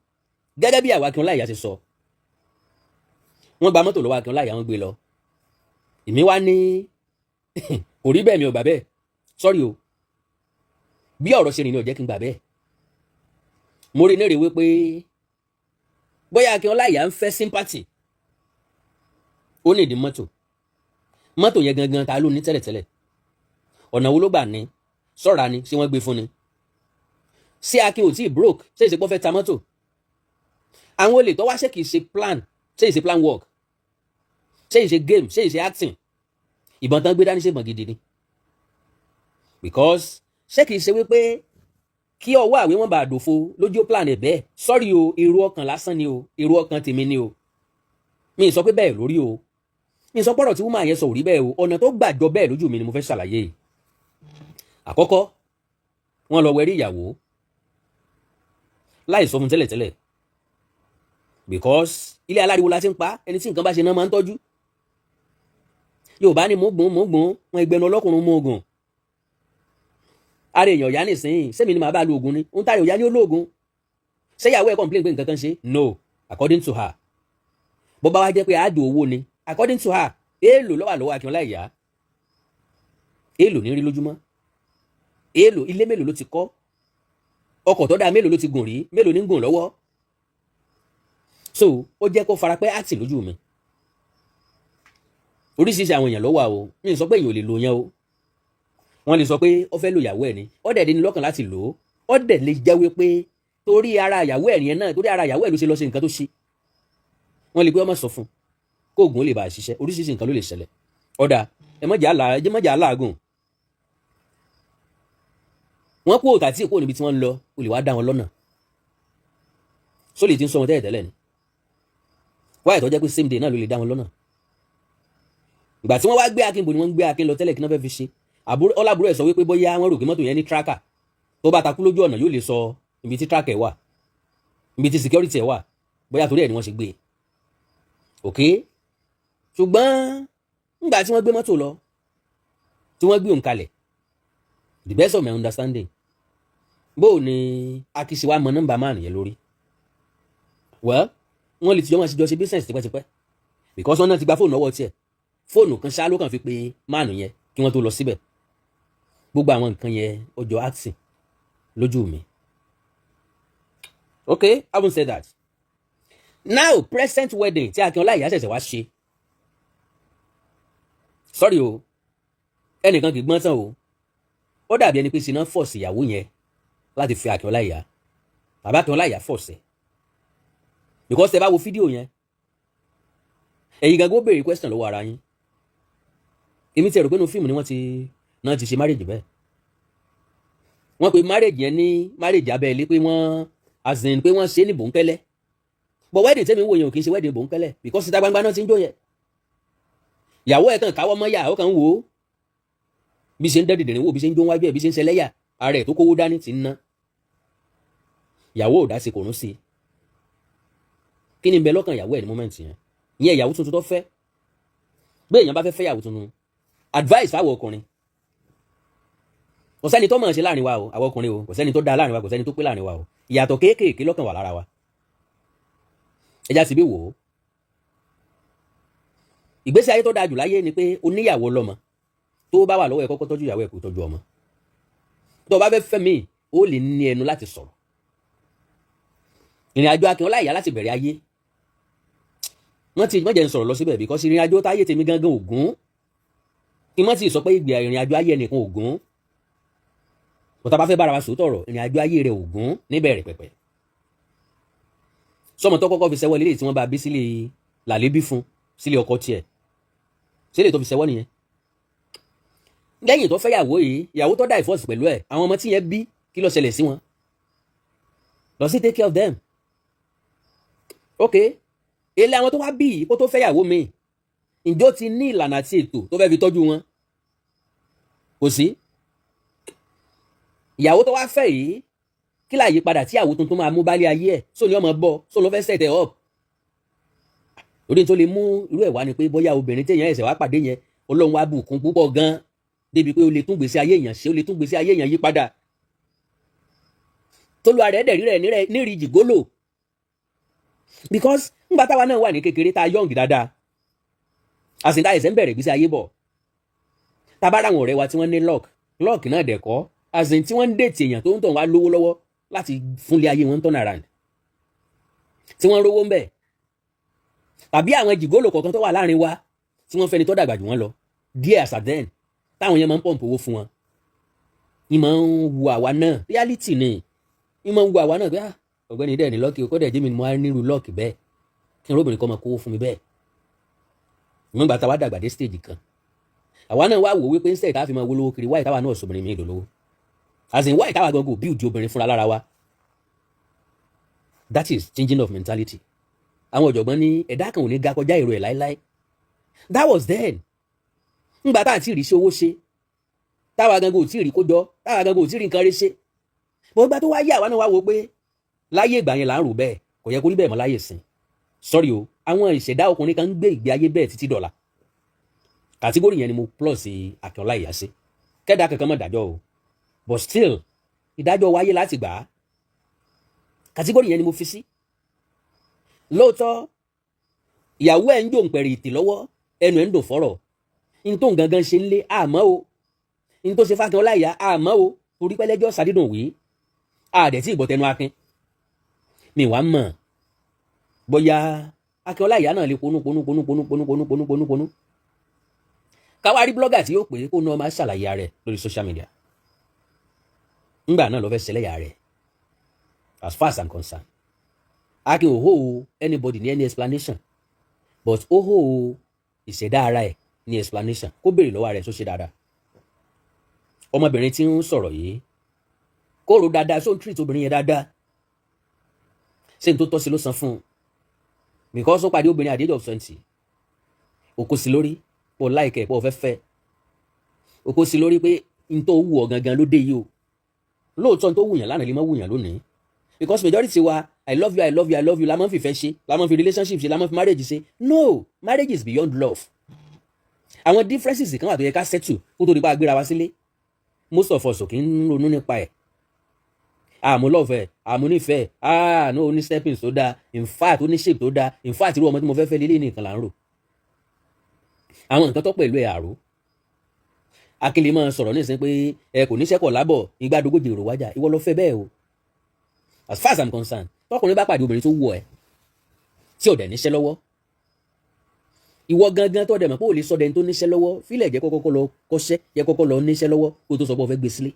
gẹ́gẹ́ bí ìyàwó Akin Ọláìyá ṣe sọ, wọ́n gba mọ́tò lọ́wọ́ Akin Ọláìyá wọ́n gbé lọ. Èmi wá ní kò rí bẹ́ẹ̀ mi ò gbà bẹ́ẹ̀. Sorry o. Bí ọ̀rọ̀ ṣe rìn ní ó jẹ́ kí n gbà bẹ́ẹ̀. Mo rí nírè wípé bóyá Akin Ọláìyá ń fẹ́ sympathy. Ó ní ìdí mọ́tò. Mọ́tò yẹn gangan ta ló ní tẹ́lẹ̀tẹ́lẹ̀. Ọ̀nà wo ló gbà ní? Sọ́ra ni, ṣé wọ́n gbé fún ni? Ṣé Akin ò tí broke? Ṣé ìṣepọ̀ fẹ́ ta mọ́tò? Àwọn olè tó wá ṣé kìí ṣe plan, ṣé ìṣe plan work, ṣé ìṣe game, ṣé ìṣe acting. Ìbọn tán gbé dání ṣe ìbọn gidi ni. Because ṣé kìí ṣe wípé kí ọwọ́ àwé wọn bá dòfo lójú plan ẹ̀ bẹ́ẹ̀. Sorry o, èrò ọkàn lásán ni o, èrò ọkàn tèmi ni o. Mi ì sọ pé bẹ́ẹ̀ lórí o. Mi ì sọ pọ̀rọ̀ tí woman yẹn sọ ò rí bẹ́ẹ̀ o. Ọ̀nà tó gbàjọ bẹ́ẹ̀ lójú mi ni mo fẹ́ ṣàlàyé. Àkọ́kọ́, wọ́n lọ wẹrí ìyàwó láì sọ fún tẹ́lẹ̀tẹ́lẹ̀. Because ilé aláriwo la ti ń pa, ẹni tí nǹkan bá ṣe náà máa ń tọ́jú. Yorùbá ní mọ́gbọ́n wọn ìgbẹ́nu ọlọ́kùnrin mú ogun. Ara èèyàn ìyá nìsín, sẹ́mi ni màá bá lo oògùn ni. Ohun táyọ̀ ìyá ní ó lóògùn. Ṣé ìyàwó ẹ̀ complain pé nǹkan kan ṣe? No, according to her. Bó bá wá jẹ́ pé àádùn owó ni, according to her, èèlò lọ́wọ́ lọ́wọ́ Akin Ọláìyá. Èèlò ní rí lójúmọ́. Èèlò ilé mélòó ló ti kọ́? Ọkọ̀ tó dáa mélòó ló ti gùn rí? Mélòó ní gùn lọ́wọ́? So ó jẹ́ kó farapẹ́ àtì lójú mi. Oríṣiríṣi àwọn èèyàn ló wà o. Mi ò sọ pé èèyàn ò lè lò yẹn o. Wọ́n lè sọ pé ó fẹ́ lo ìyàwó ẹ̀ ni. Ó dẹ̀ ní lọ́kàn láti lò ó. Ó dẹ̀ lè jẹ́ wípé torí ara ìyàwó ẹ̀ yẹn náà, torí ara ìyàwó ẹ̀ ló ṣe lọ ṣe nǹkan tó ṣe. Wọ́n lè pé ọmọ sọ fún kó oògùn ó lè bá a ṣiṣẹ́. Oríṣiríṣi nǹkan ló lè ṣẹlẹ̀. Ọ̀dà ẹ mọ̀jà aláàgùn. Wọ́n kó òtà tí èkó níbi tí wọ́n ń lọ, ó lè wá dá wọn lọ́nà. Só lè ti ń sọ wọn tẹ́lẹ̀ ni. Wáyé tó jẹ́ pé same day náà ló lè dá wọn lọ́nà. Ìgbà tí wọ́n wá gbé Akin bò ni wọ́n gbé Akin lọ tẹ́lẹ̀ kí náà fẹ́ fi ṣe. Ọlábùrú ẹ̀ sọ wípé bóyá wọ́n rò pé mọ́tò yẹn ní tracker. Tó bá takú lójú ọ̀nà yóò lè sọ ibi tí tracker ẹ̀ wà. Ibi tí security ẹ̀ wà. Bóyá torí ẹ̀ ni wọ́n ṣe gbé. Okay? ṣùgbọ́n nígbà tí wọ́n gbé mọ́tò lọ tí wọ́n gbé òun kalẹ̀, the best of my understanding, bó ni Akínsì wa mọ nọ́mbà máàlù yẹn lórí. Well, wọ́n lè ti jọ wọn sí jọ ṣe business tipẹ́tipẹ́ because wọ́n náà ti gba fóònù lọ́wọ́ tiẹ̀, fóònù kan ṣáá ló kàn fi pe máàlù yẹn kí wọ́n tó lọ síbẹ̀. Gbogbo àwọn nǹkan yẹn ó jọ acting lójú mi. Okay, I haven't said that. Now present wedding tí Akin Ọláìyá ṣẹ̀ṣẹ̀ wá ṣe, sorry o, ẹnìkan kì í gbọ́n tán o, ó dàbí ẹni pé sinna force ìyàwó yẹn láti fi Akin Ọláìyá, bàbá Akin Ọláìyá force, because tẹ bá wo fídíò yẹn ẹ̀yin gangan ó béèrè question lọ́wọ́ ara yín. Èmi ti rò pé inú fíìmù ni wọ́n ti ṣe marriage bẹ́ẹ̀. Wọ́n pe marriage yẹn ní marriage abẹ́lé pé wọ́n as in pé wọ́n ṣe ní bòńkẹ́lẹ́, but wedding tẹ́mi wò yẹn ò kì í ṣe wedding bòńkẹ́lẹ́ because ìta gbangba náà ti ń jó yẹn. Ìyàwó ẹ̀ kàn káwọ́ mọ́ yà ó kàn ń wò ó bí ṣe ń dẹ́ dìdìrín wò, bí ṣe ń jó wájú ẹ̀, bí ṣe ń ṣẹlẹ́yà, ara ẹ̀ tó kówó dání ti ń ná. Ìyàwó ò dá sí kòrún sí. Kí ni ń bẹ lọ́kàn ìyàwó ẹ̀ ní moment yẹn? Ìyẹn ìyàwó tuntun tó fẹ́. Bí èèyàn bá fẹ́ ìyàwó tuntun, advice fáwọn ọkùnrin, kò sẹ́ni tó mọ̀ ṣe láàrin wa o, àwọn ọkùnrin o, kò sẹ́ni tó dá láàrin wa, kò sẹ́ni tó pé láàrin wa o, ìyàtọ̀ kéékèèké lọ́kàn wà lára wa. Ẹja sì bí wò ó, ìgbésí ayé tó dáa jù láyé ni pé oníyàwó lọ́mọ, tó bá wà lọ́wọ́ ẹ̀ kọ́kọ́ tọ́jú ìyàwó ẹ̀ kó tọ́jú ọmọ. Tó bá fẹ́ fẹ́ mi, ó lè ní ẹnu láti sọ̀rọ̀. Ìrìn àjò Akin Ọláìyá láti bẹ̀rẹ̀ ayé, wọ́n jẹ́ ń sọ̀rọ̀ lọ síbẹ̀ because ìrìn àjò táyé tèmi gangan ògún, kí wọ́n ti sọ pé ìrìn àjò ayé ẹnìkan ògún, bó tá bá fẹ́ bára wa sòótọ́ ọ̀rọ̀, ìrìn àjò ayé rẹ̀ ògún níbẹ̀rẹ̀ pẹ̀pẹ̀. Sọmọ tó kọ́kọ́ fi ṣẹ́wọ́ lélẹ̀ tí wọ́n bá bí sílé làlébí fún sílé ọkọ tiẹ̀, sílé tó fi ṣẹ́wọ́ nìyẹn. Lẹ́yìn tó fẹ́ yàwó yìí, ìyàwó tó dá ìfọ́sì pẹ̀lú ẹ̀, àwọn ọmọ tí yẹn bí kí ló ṣẹlẹ̀ sí wọn? Lọ sí take care of them. Okay, ilé àwọn tó wá bí kó tó fẹ́ yàwó mi, ǹjọ́ ti ní ìlànà àti ètò tó fẹ́ fi tọ́jú wọn? Kò sí. Ìyàwó tó wá fẹ́ yìí, kí láà yípadà tí ìyàwó tuntun máa mú bálé ayé ẹ̀, só ní ọmọ bọ́, só ló fẹ́ set ẹ̀ up. Orí tó lè mú irú ẹ̀ wá ni pé bóyá obìnrin téèyàn ẹ̀sẹ̀ wá pàdé yẹn, Ọlọ́run wá bùkún púpọ̀ gan, débi pé ó lè tún gbèsè ayé èèyàn ṣe, ó lè tún gbèsè ayé èèyàn yí padà. Tolúwa rẹ̀ dẹ̀ rí rẹ̀ nírí jìgólò. Because ńgbà táwa náà wà ní kékeré tá a young dáadáa, àsìntà ẹ̀sẹ̀ ń bẹ̀rẹ̀ gbèsè ayé bọ̀. Tá bá ráwọn ọ̀rẹ́ wa tí wọ́n ní lock náà dẹ̀ kọ́, àsìn tí wọ́n ń dètì èèyàn tó ń tàn wá lówó lọ́wọ́ láti fúnlé ayé wọn turn around, tí wọ́n rówó ń bẹ̀. Tàbí àwọn jìgólò kọ̀ọ̀kan tó wà láàrin wa tí wọ́n fẹ́ni tó dàgbà jù wọ́n lọ díẹ̀ as at then, táwọn yẹn máa ń pọ̀mpù owó fún wọn. Ní máa ń wu àwa náà, reality ni, ní máa ń wu àwa náà pé ọ̀gbẹ́ni dẹ̀ ní lọ́ọ̀kì o, kó dẹ̀ jẹ́ mi ni mo á nírú lọ́ọ̀kì bẹ́ẹ̀, kí n róbìnrin kọ́ máa kówó fún mi bẹ́ẹ̀. Ìmọ̀gbà táwa dàgbà dé stage kan, àwa náà wá wò wípé ń sẹ̀ tá a fi máa wólówó kiri, wáyé táwa náà sọ̀bìnrin mi ìdòlówó, as in wáyé táwa gangan ò build obìnrin fúnra lára wa. That is changing of mentality. Àwọn ọ̀jọ̀gbọ́n ní ẹ̀dá kan ò ní ga kọjá èrò ẹ̀ láíláí. That was then. Ńgbà tá à ti rí sí owó ṣe, táwa gangan ò tí ì rí kójọ, táwa gangan ò tí ì rí nǹkan rí ṣe. Bó gbà tó wá yé àwa náà wá wò pé láyé ìgbà yẹn là ń rò bẹ́ẹ̀, kò yẹ kó rí bẹ́ẹ̀ mọ́ láyé sìn. Sorry o, àwọn ìṣẹ̀dá ọkùnrin kan ń gbé ìgbé ayé bẹ́ẹ̀ títí dọ̀la. Kàtígórì yẹn ni mo plus Akin Ọláìyá sí. Kẹ́dà kankan mọ̀ dájọ́ o, but still ìdájọ́ wáyé láti gbà á. Kàtígórì yẹn ni mo fi sí. Lóòótọ́ ìyàwó ẹ̀ ń jò ń pẹ̀rì ìtì lọ́wọ́, ẹnu ẹ̀ ń dùn fọ́rọ̀. In tó ń gangan ṣe ń lé àmọ́ o, in tó ṣe f'Akin Ọláìyá àmọ́ o, torí pẹ́lẹ́jọ́ sàdídùn wí. Àdẹ̀ tí ìgbọ̀tẹnu Akin. Mi wá mọ̀ bóyá Akin Ọláìyá náà lè ponú. Káwá rí blogger tí yóò pé kó náà máa ṣàlàyé rẹ̀ lórí social media. Ńgbà náà lọ fẹ́ ṣẹlẹ́yà rẹ̀. As far as I'm concerned, Akin ò hó anybody ní any explanation, but ó hó ìṣẹ̀dá ara ẹ̀ ní explanation, kó béèrè lọ́wọ́ rẹ̀ tó ṣe dáadáa. Ọmọbìnrin tí ń sọ̀rọ̀ yìí, kó ro dáadáa, ṣó ń treat obìnrin yẹn dáadáa. Ṣé n tó tọ́ sí ló san fún un? Because ó pàdé obìnrin at the age of 20. Òkó sí lórí, pọ̀ láìkẹ̀ pọ̀ fẹ́fẹ́. Òkó sí lórí pé n tó wù ọ́ gangan ló dé yìí o. Lóòótọ́ n tó wù yàn lánàá lè má wù yàn lónìí. Because majority wa I love you, I love you, I love you la máa ń fìfẹ́ ṣe, la máa ń fi relationship ṣe, la máa ń fi marriage ṣe. No, marriage is beyond love. Àwọn differences kan wà tó yẹ ká settle kó tó di pa agbéra wa sílé. Most of us ò kí ń ronú nípa ẹ̀. Mo love ẹ̀, mo nífẹ̀ẹ́, no, ní stepping tó dáa, in fact ó ní shape tó dáa, in fact irú ọmọ tí mo fẹ́ fẹ́ lélẹ́yìn nìkan là ń rò. Àwọn nǹkan tó pẹ̀lú ẹ̀ àrò. Akin lè máa sọ̀rọ̀ nísìnyí pé ẹ kò níṣẹ́ kọ̀ lábọ̀ ìgbà dógójì èrò wájà, ìwọ ló fẹ́ bẹ́ẹ̀ o. As far as I'm concerned, tọkùnrin bá pàdé obìnrin tó wù ẹ́ tí ò dẹ̀ níṣẹ́ lọ́wọ́, ìwọ gangan tó dẹ̀ mọ̀ pé ò lè sọ dẹni tó níṣẹ́ lọ́wọ́, fílẹ̀ jẹ́ kọ́kọ́ lọ kọ́ṣẹ́, jẹ́ kọ́kọ́ lọ níṣẹ́ lọ́wọ́ kó tó sọ pé ó fẹ́ gbé sílé.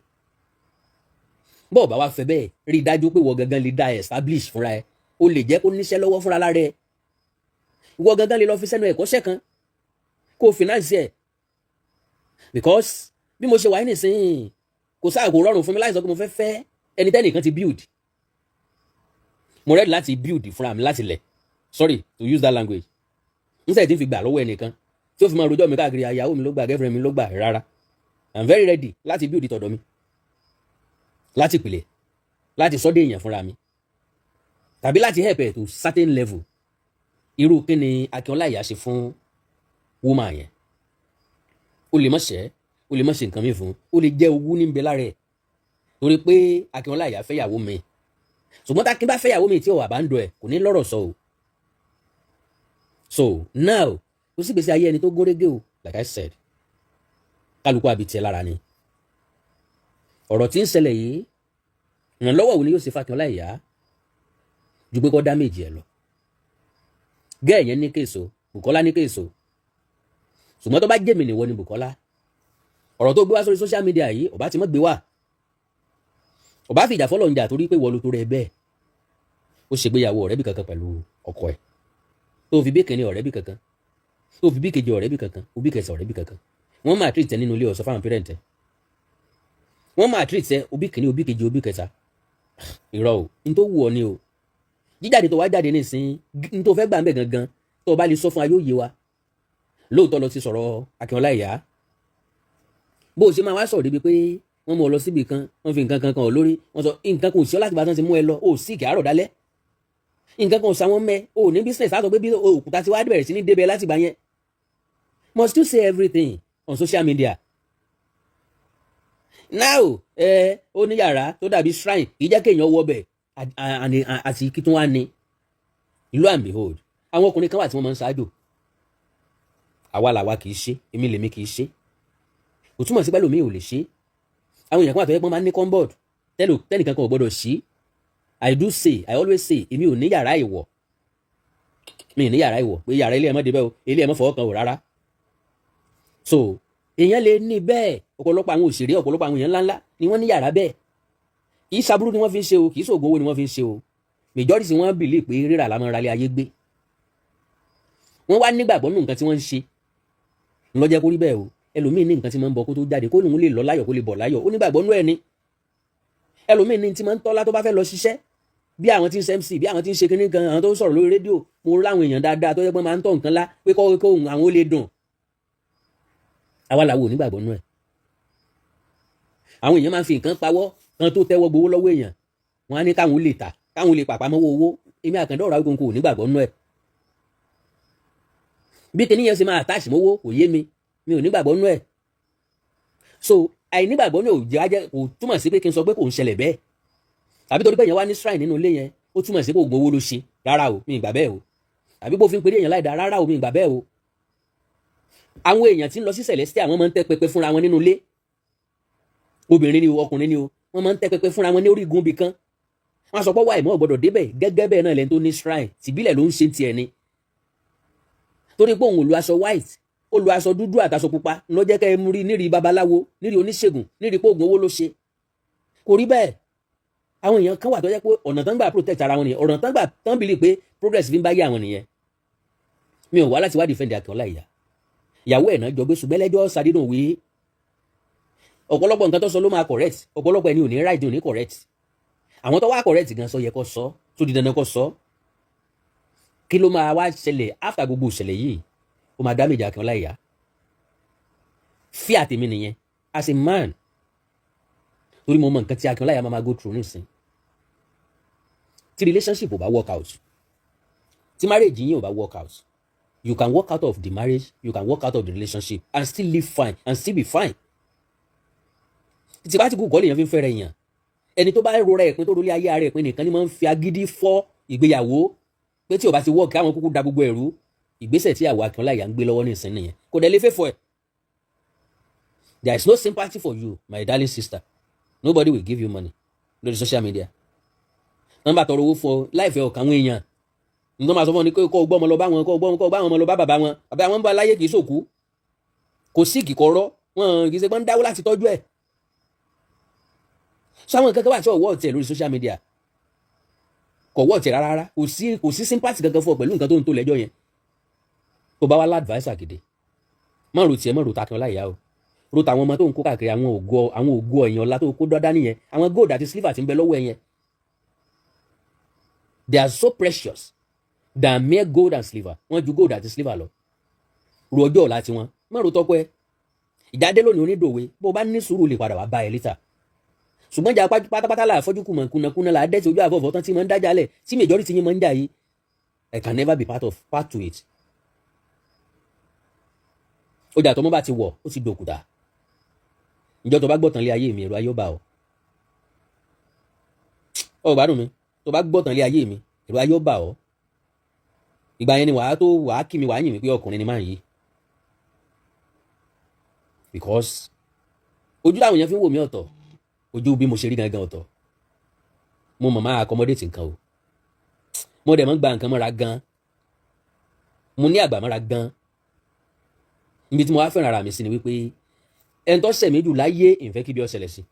Bọ́ọ̀ bá wá fẹ́ bẹ́ẹ̀, rí i dájú pé ìwọ gangan lè dá establish fúnra ẹ, o lè jẹ́ kó níṣẹ́ lọ́wọ́ fúnra lára ẹ. Ìwọ gangan lè lọ fi sẹ́nu ẹ̀kọ́ṣẹ́ kan kó finance ẹ̀, because bí mo ṣe wà nísìnyí kò rọrùn fún mi láti sọ pé mo fẹ́ fẹ́ ẹni tẹ́nìkan ti build. Mo ready láti build fúnra mi láti lẹ̀, sorry to use that language, níṣẹ́ tí n fi gbà lọ́wọ́ ẹnìkan tí ó fi máa rojọ́ mi káàkiri, ìyàwó mi ló gbà, girlfriend mi ló gbà, rárá. I'm very ready láti build tọ̀dọ̀ mi, láti pìlẹ̀, láti sọ́dọ̀ èèyàn fúnra mi, tàbí láti help ẹ̀ to certain level. Irú kí ni Akin Ọláìyá ṣe fún woman yẹn? O lè má ṣe, o lè má ṣe nǹkan mi fún, o lè jẹ́ owú ní bẹ lára ẹ̀ torí pé Akin Ọláìyá fẹ́ yàwó mi. Ṣùgbọ́n tá Akin bá fẹ́ yàwó mi tí ò wà bá ń dọ̀ ẹ̀ kò ní lọ́rọ̀ sọ o. So now kò sí gbèsè ayé ẹni tó górégé o, like I said, kálukú àbí tiẹ̀ lára ni. Ọ̀rọ̀ tí ń ṣẹlẹ̀ yìí, ìrànlọ́wọ́ wo ni yóò ṣe fún Akin Ọláìyá ju pé kó dá méjì ẹ̀ lọ. Gẹ́ẹ̀ yẹn ní kéèso, Bùkọ́lá ní kéèso. Ṣùgbọ́n tó bá jẹ́ mi nìwọ ni Bùkọ́lá, ọ̀rọ̀ tó gbé wá sórí social media yìí ọba ti mọ́ gbé wá, ọba fìjà fọ́lọ̀ ń jà torí pé wọ́n ló tó rẹ bẹ́ẹ̀. Ó ṣègbéyàwó ọ̀rẹ́bí kankan pẹ̀lú ọkọ ẹ̀, tó fi bí kìíní ọ̀rẹ́bí kankan, tó fi bí kejì ọ̀rẹ́bí kankan, ó bí kẹsàn ọ̀rẹ́bí kankan. Wọ́n máa treat ẹ nínú ilé ọ̀sán fáwọn parent ẹ, wọ́n máa treat ẹ òbí kìíní, òbí kejì, òbí kẹta. Irọ́ o, n tó wù ọ ni o. Jíjáde tó wá jáde nísìnyí, n tó fẹ́ gbà ń bẹ̀ gangan, tó bá lè sọ fún ayé òye wa. Lóòótọ́ lọ ti sọ̀rọ̀ Akin Ọláìyá, bó o ṣe máa wá sọ̀rọ̀ débi pé wọ́n mú ọ lọ síbi kan, wọ́n fi nǹkan kan kan ọ̀ lórí, wọ́n sọ nǹkan kan ò sí ọ láti bá tán ti mú ẹ lọ, ó sì kì àárọ̀ dálẹ́, nǹkan kan ò sáwọn mẹ́, ó ní business àtọ̀ pé bí òkúta ti wá bẹ̀rẹ̀ sí ní débẹ̀ láti bá yẹn. Must you say everything on social media? Now ó ní yàrá tó dàbí shrine, kì í jẹ́ kéèyàn wọ bẹ̀ àti kí tún wá ní. Lo and behold, àwọn ọkùnrin kan wà tí wọ́n máa ń ṣáájò. Àwa làwa kì í ṣe, èmi lèmi kì í ṣe. Kò túmọ̀ sí pé lómi ò lè ṣe. Àwọn èèyàn kan àtọ́jọ́ pọ́n máa ń ní comboard tẹ́nìkan kan ò gbọ́dọ̀ ṣí. I do say, I always say, èmi ò ní yàrá ìwọ̀. Mi ò ní yàrá ìwọ̀ pé yàrá ilé ẹ̀ mọ́ débẹ̀ o, ilé ẹ̀ mọ́ fọwọ́ kan o rárá. So èèyàn lè ní bẹ́ẹ̀, ọ̀pọ̀lọpọ̀ àwọn òṣèré, ọ̀pọ̀lọpọ̀ àwọn èèyàn ńláńlá ni wọ́n ní yàrá bẹ́ẹ̀. Kì í ṣaburú ni wọ́n fi ń ṣe o, kì í ṣògùn owó ni wọ́n fi ń ṣe o. Majority wọ́n believe pé rírà la máa ń ralé ayé gbé. Wọ́n wá nígbàgbọ́ nínú nǹkan tí wọ́n ń ṣe. Ńlọ́jẹ́ kó rí bẹ́ẹ̀ o. Ẹlòmíì ní nǹkan tí máa ń bọ kó tó jáde, kó lóun lè lọ láyọ̀ kó lè bọ̀ láyọ̀, ó nígbàgbọ́ nínú ẹ̀ ni. Ẹlòmíì ní tí máa ń tọ́lá tó bá fẹ́ lọ ṣiṣẹ́, bí àwọn tí ń ṣe MC, bí àwọn tí ń ṣe kinní kan, àwọn tó ń sọ̀rọ̀ lórí rédíò, mo rí àwọn èèyàn dáadáa tó yẹ pé máa ń tọ̀ nǹkan lá pé kó àwọn ó lè dùn. Àwa làwọn ò nígbàgbọ́ nínú ẹ̀. Àwọn èèyàn máa ń fi nǹkan pawọ́ kan tó tẹ́wọ́ gbowó lọ́wọ́ èèyàn, wọ́n á ní káwọn ó lè tà, káwọn ó lè pàpamọ́ owó. Èmi àkàndá ọ̀rọ̀ àwọn kò nígbàgbọ́ nínú ẹ̀. Bí kinní yẹn ṣe máa attach mọ́wọ́ kò yé mi ò nígbàgbọ́ nínú ẹ̀. So àìnígbàgbọ́ ní òjò ajẹ́ kò túmọ̀ sí pé kí n sọ pé kò ń ṣẹlẹ̀ bẹ́ẹ̀, tàbí torí pé èèyàn wá ní shrine nínú ilé yẹn ó túmọ̀ sí pé ògùn owó ló ṣe, rárá o, mi ìgbà bẹ́ẹ̀ o. Àbí bó fi ń pèrè èèyàn láìda, rárá o, mi ìgbà bẹ́ẹ̀ o. Àwọn èèyàn tí ń lọ sí Celestial wọ́n máa ń tẹ́ pẹpẹ fúnra wọn nínú ilé, obìnrin ni o, ọkùnrin ni o, wọ́n máa ń tẹ́ pẹpẹ fúnra wọn ní orígun ibì kan. Wọ́n sọ pé wà ìmọ̀ gbọ́dọ̀ débẹ̀, gẹ́gẹ́ bẹ́ẹ̀ náà lẹ́ni tó ní shrine tìbílẹ̀ ló ń ṣe tiẹ̀ ni. Torí pé òun ò lo aṣọ white, ó lo aṣọ dúdú àtàṣọ pupa ló jẹ́ kẹ́ ẹ mú rí níri babaláwo, níri oníṣègùn, níri pé ògùn owó ló ṣe. Kò rí bẹ́ẹ̀. Àwọn èèyàn kan wà tó jẹ́ pé ọ̀nà tán gbà protect ara wọn nìyẹn, ọ̀nà tán gbà tán bìlì pé progress fi ń bá yé àwọn nìyẹn. Mi ò wá láti wá defend Akin Ọláìyá. Ìyàwó ẹ̀ náà jọ gbé ṣùgbọ́n ẹlẹ́jọ́ sàdédùn wí. Ọ̀pọ̀lọpọ̀ nǹkan tó sọ ló máa correct, ọ̀pọ̀lọpọ̀ ẹni ò ní right ò ní correct. Àwọn tó wá correct gan sọ yẹ kó sọ, tó di dandan kó sọ. Kí ló máa wá ṣẹlẹ̀ after gbogbo ìṣẹ̀lẹ̀ yìí? Ó máa damage Akin Ọláìyá. Fear tèmi nìyẹn as a man, torí mo mọ nǹkan tí Akin Ọláìyá máa go through nísìn tí relationship ò bá work out, tí marriage yín ò bá work out, you can walk out of the marriage, you can walk out of the relationship and still live fine and still be fine. tí bá ti kú kọ́ lèèyàn fi ń fẹ́rẹ̀ èèyàn. ẹni tó bá rora ẹ̀pin tó rọlé ayé ara ẹ̀pin nìkan ni máa ń fi agídí fọ́ ìgbéyàwó pé tí ò bá ti work àwọn kúkú da gbogbo ẹ̀rú. ìgbésẹ̀ tí ìyàwó Akin Ọláìyá ń gbé lọ́wọ́ ní ìsìn nìyẹn, kò dẹ̀ lè fẹ́ fọ́ ẹ̀. There is no sympathy for you, my darling sister. Nobody will give you money lórí social media. wọ́n bá tọrọ owó fún ọ láìfẹ́ ọ̀kan àwọn èèyàn. nítorí máa sọ fún ọ ní kó gbọ́ ọmọ lọ bá wọn, kó gbọ́ àwọn ọmọ lọ bá bàbá wọn. bàbá wọn ń bá láyé kì í sòkú, kò sí kìkọ̀rọ̀ wọn kì í ṣe pé ń dáwó láti tọ́jú ẹ̀. sọ àwọn kankan wà tí ọwọ́ ọ̀tẹ̀ lórí social media kò wọ́ ọ̀tẹ̀ rárá, kò sí sympathy kankan fún ọ pẹ̀lú nǹkan tó ń tó lẹ́jọ́ yẹn. tó bá wá ládvice gidi, má ro tiẹ̀, má ro Akin Ọláìyá o, ro tàwọn ọmọ tó ń kó káàkiri, àwọn ògo ẹ̀yàn ọ̀la tó kó dọ́dá nìyẹn, àwọn gold àti silver tí ń bẹ lọ́wọ́ ẹ̀ yẹn. They are so precious than mere gold and silver. wọ́n ju gold àti silver lọ. ro ọjọ́ ọ̀la tiwọn, má ro tọ́pẹ́. ìjáde lónìí onídòwe, bó o bá ní sùúrù lè padà wá bá ẹ létà. ṣùgbọ́n jà pátápátá là fọ́jú kùnàkùnà là dẹ́sẹ̀ ojú àfọ̀fọ́ tán tí mo ń dájà lẹ̀ tí majority yín mọ̀ ń jà yìí. I can never be part to it. ọjà tó mọ́ bá ti wọ̀ ó ti dòkúta. ìjọ tó bá gbọ́tàn lé ayé mi, ẹ̀rù ayé ó bà ọ́. ọ gbádùn mi, tó bá gbọ́tàn lé ayé mi, ẹ̀rù ayé ó bà ọ́. ìgbà yẹn ni wàá kí mi, wàá yìn mí pé ọkùnrin ni máa ń yí. Because ojú làwọn èèyàn fi ń wò mí ọ̀tọ̀, ojú bí mo ṣe rí gangan ọ̀tọ̀. mo mọ̀ máa accommodate nǹkan o, mo dẹ̀ mọ́ gba nǹkan mọ́ra gan, mo ní àgbà mọ́ra gan. níbi tí mo wá fẹ́ràn ara mi sí ni wípé ẹni tó ṣẹ̀ mí jù láyé ìfẹ́ kí bí ó ṣẹlẹ̀ sí.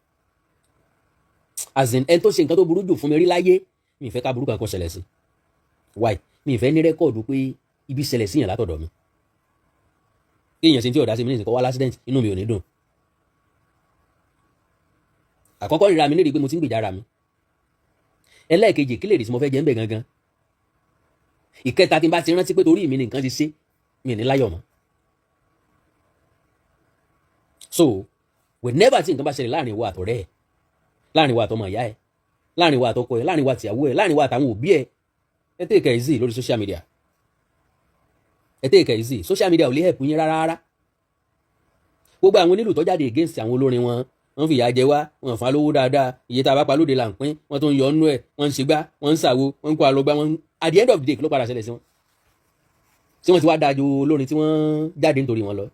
as in ẹni tó ṣe nǹkan tó burú jù fún mi rí láyé mi ìfẹ́ ká burú kan kó ṣẹlẹ̀ sí. why? mi ìfẹ́ ní rẹ́kọ̀dù pé ibi ṣẹlẹ̀ sí yàn látọ̀dọ̀ mi. kí èèyàn ṣe tí ọ̀dá sí mi ní ìsìnkọ́ wá lásìdẹ́ǹtì, inú mi ò ní dùn. àkọ́kọ́ ríra mi lérí pé mo ti ń gbèjà ara mi. ẹlẹ́ẹ̀kejì kí lè rí tí mo fẹ́ jẹ́ ń bẹ̀ gangan. ìkẹta tí n bá ti rántí pé torí mi ni nǹkan ti ṣe, mi ní láyọ̀ mọ́. so whenever tí nǹkan bá ṣẹlẹ̀ láàrin ìwọ àtọ̀rẹ́ ẹ̀, láàrin ìwọ àtọmọ ìyá ẹ̀, láàrin ìwọ àtọkọ ẹ̀, láàrin ìwọ àtìyàwó ẹ̀, láàrin ìwọ àtàwọn òbí ẹ̀, ẹ take it easy lórí social media. ẹ take it easy. social media ò lè help yín rárá. gbogbo àwọn onílù tó jáde against àwọn olórin wọn, wọ́n fi ìyà jẹ wá, wọ́n fún alówó dáadáa, iye tá a bá pa lóde là ń pín, wọ́n tó ń yọ ọ́nú ẹ̀, wọ́n ń ṣègbà, wọ́n ń ṣàwo, wọ́n ń kó alọ́gbá, at the end of the day kí ló padà ṣẹlẹ̀ sí wọn? tí wọ́n ti wá dájú olórin tí wọ́n jáde nítorí wọn lọ.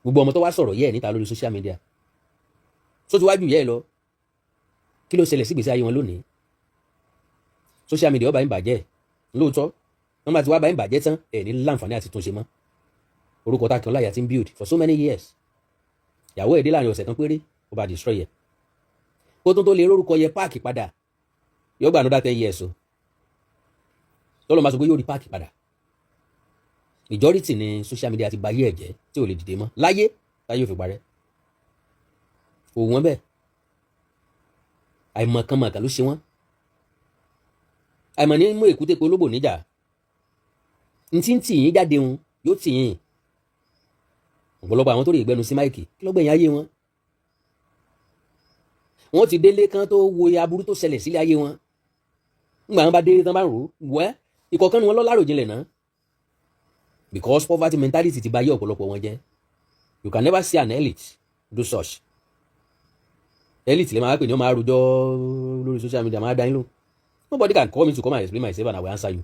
gbogbo ọmọ tó wá sọ̀rọ̀ yẹ́ ẹ̀ níta lórí social media tó ti wájú yẹ́ ẹ̀ lọ, kí ló ṣẹlẹ̀ sí ìgbésí ayé wọn lónìí? social media ó bá yín bàjẹ́ lóòótọ́, wọ́n bá ti wá bá yín bàjẹ́ tán ẹ̀ ní láǹfààní àti túnṣe mọ́. orúkọ Akin Ọláìyá ti ń build for so many years. ìyàwó ẹ̀ dé láàrin ọ̀sẹ̀ kan péré ó bá destroy ẹ̀. kó tó lè rórúkọ yẹ páàkì padà yóò gbà another 10 years o. tọ́lọ́ máa sọ pé yóò rí páàkì padà. majority ni social media ti ba ayé ẹ̀ jẹ́ tí ò lè dìde mọ́ láyé ò fi parẹ́. òun wọn bẹ́ẹ̀ àìmọ̀kànmọ̀kà ló ṣe wọ́n. àìmọ̀ ní mú èkúté pé olóbò níjà. n tí ń tì yín jáde wọn yóò tì yín. ọ̀pọ̀lọpọ̀ àwọn tó rí ìgbẹ́nu sí máìkì kí ló gbẹ̀yìn ayé wọn. wọ́n ti délé kan tó wo aburú tó ṣẹlẹ̀ sílé ayé wọn. ńgbà wọn bá délé tán bá ń rò ó wẹ́ ìkọ̀kan ni wọ́n lọ́ láròjinlẹ̀ náà. because poverty mentality ti ba ayé ọ̀pọ̀lọpọ̀ wọn jẹ́. you can never see an elite do such. elite lè máa pè ní ọmọ àròjọ lórí social media máa dá yín lò. nobody can call me to come and explain myself and I will answer you.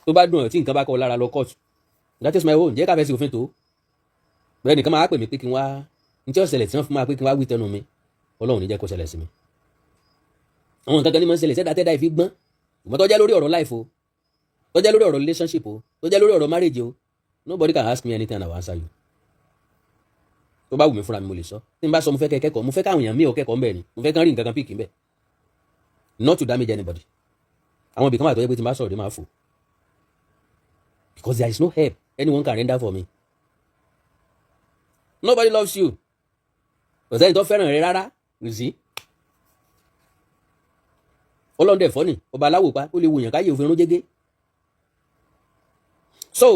tó bá dùn ọ̀ tí nǹkan bá kọ́ lára lọ court, that is my own. jẹ́ ká fẹ́ sí òfin tó. bẹ́ẹ̀ nìkan máa pè mí pé kí n wá ní tí ó ṣẹlẹ̀ tí wọ́n fún máa pé kí n wá wí tẹnu mi, Ọlọ́run ní jẹ́ kó ṣẹlẹ̀ sí mi. àwọn nǹkan kan ní máa ń ṣẹlẹ̀ sẹ́dá tẹ́dá ìfi gbọ́n, ìmọ̀ tó jẹ́ lórí ọ̀rọ̀ life o, tó jẹ́ lórí ọ̀rọ̀ relationship o, tó jẹ́ lórí ọ̀rọ̀ marriage o, nobody can ask me anything and I will answer you. tó bá wù mí fúnra mi mo lè sọ. tí n bá sọ mo fẹ́ kẹ́ kẹ́kọ̀ọ́, mo fẹ́ káwọn èèyàn mí ò kẹ́kọ̀ọ́ ń bẹ̀ ni, mo fẹ́ kán rí nǹkan kan píìkì ń bẹ̀, not to damage anybody. àwọn ibì kan wà tó yẹ pé tí n bá sọ̀rọ̀ dé máa fò, because there is no help anyone can render for me. Nobody loves you. kò sẹ́ni tó fẹ́ràn rẹ rárá, you see. Ọlọ́run dẹ̀ fọ́nì, ọba aláwò pa, ó lè wòyàn káyé òfin rún jégé. so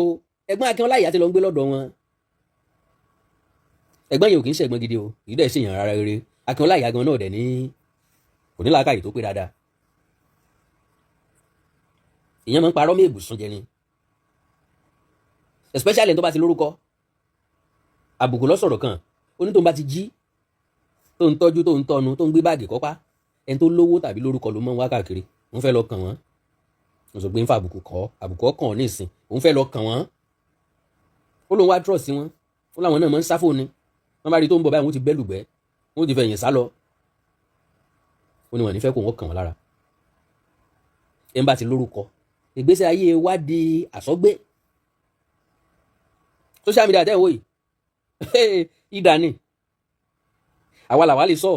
ẹ̀gbọ́n Akin Ọláìyá ti lọ ń gbé lọ́dọ̀ wọn. ẹ̀gbọ́n yẹn ò kì í ṣẹ̀gbọ́n gidi o, kì í dẹ̀ ṣèyàn rárá rere. Akin Ọláìyá gan náà dẹ̀ ní kò ní làákàyè tó pé dáadáa. èèyàn máa ń parọ́ mí èbùsùn jẹ ni, especially tó bá ti lórúkọ. Àbùkù lọ́sọ̀rọ̀ kan ó ní tó ń bá ti jí tó ń tọ́jú tó ń tọ́nu tó ń gbé báàgì kọ́pá, ẹni tó lówó tàbí lórúkọ ló mọ́ ń wá káàkiri, òun fẹ́ lọ kàn wọ́n. mo sọ pé ń fa àbùkù ọkàn ní ìsìn, òun fẹ́ lọ kàn wọ́n. ó lóun wá trust wọn, ó láwọn náà máa ń sáfò ni, wọ́n bá rí tó ń bọ̀ báyìí wọ́n ti bẹ́lùgbẹ́, wọ́n ti fẹ̀yìn sá lọ. ó ní wọn ní fẹ́ kó wọn kàn wọ́n lára. ẹ̀ ń bá ti lórúkọ, ìgbésí ayé wa di àsọgbé. social media tẹ́ ń wò yìí ìdá ni, àwa làwa lè sọ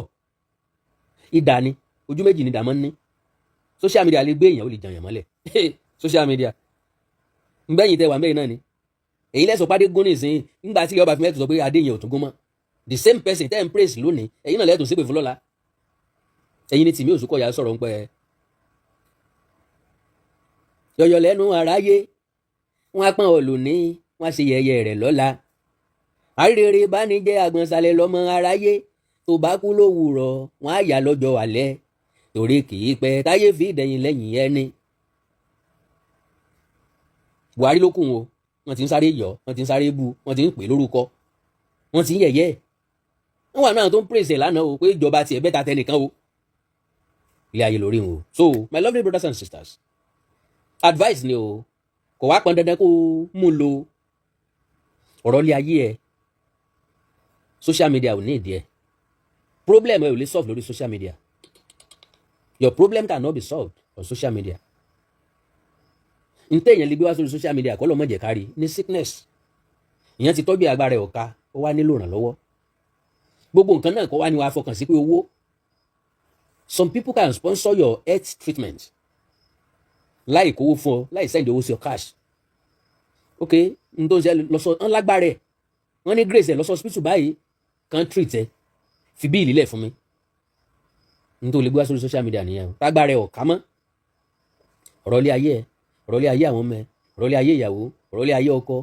ìdá ni, ojú méjì ni dàmọ́ ní. social media lè gbé èèyàn, ó lè jàyàn mọ́lẹ̀. social media ngbẹ́yìn tẹ́ wà mẹ́rin náà ni, èyí lẹ́sọ̀ pàdé gún nìsín, nígbà tí ọba fi mẹ́tò sọ pé adé yẹn ò tún gún mọ́. The same person tẹ́ ń praise lónìí, ẹ̀yin náà lẹ́tùn sípè fún lọ́la. ẹ̀yin ni Tìmí Òṣùkọ̀yà sọ̀rọ̀ ń pẹ́ yọ̀yọ̀ lẹ́nu aráyé, wọ́n á pọ́n ọ lónìí, wọ́n á ṣe yẹ̀yẹ́ rẹ̀ lọ́la. àrèrè bá ní jẹ́ àgbọ̀nsalẹ̀ lọ́mọ aráyé, tó bá kú lówùrọ̀ wọ́n á yà lọ́jọ́ alẹ́, torí kì í pẹ́ táyé fi dẹ̀yìn lẹ́yìn ẹni. Buhari ló kùn o, wọ́n ti ń sáré yọ̀, wọ́n ti ń sáré bu, wọ́n ti ń pè lórúkọ, wọ́n ti ń yẹ̀yẹ́. wọ́n wà náà tó ń praise lánàá o pé ìjọba tiẹ̀ bẹ́ta tẹnìkan o. ilé ayé lórí o. So my lovely brothers and sisters, advice ni o, kò wá pọn dandan kó mú lo ọ̀rọ̀ ilé ayé ẹ̀. social media ò ní ìdí ẹ̀. problem ẹ ò lè solve lórí social media. Your problem cannot be solved on social media. ntẹ́ èèyàn lè gbé wá sórí social media kọ́ lọ́ mọ̀ jẹ́ kárí ní sickness. ìyẹn ti tọ́jú agbára ẹ̀ ọ̀ka, ó wá nílò ìrànlọ́wọ́. gbogbo nǹkan náà kọ́ wá ní wàá fọkàn sí pé owó. Some people can sponsor your health treatment láì kówó fún ọ, láì send owó sí ọ cash. ok n tó ń ṣe lọ́sọ̀ ọ́n lágbára ẹ̀, wọ́n ní grace ẹ̀ lọ́sọ̀ hospital báyìí kan treat ẹ̀, fi bíìlì lẹ̀ fún mi. n tó lè gbé wá sórí social media nìyẹn, tágbára ẹ̀ ọ̀ká mọ́. ọ̀rọ̀ ilé ayé ẹ̀, ọ̀rọ̀ ilé ayé àwọn ọmọ ẹ̀, ọ̀rọ̀ ilé ayé ìyàwó, ọ̀rọ̀ ilé ayé ọkọ,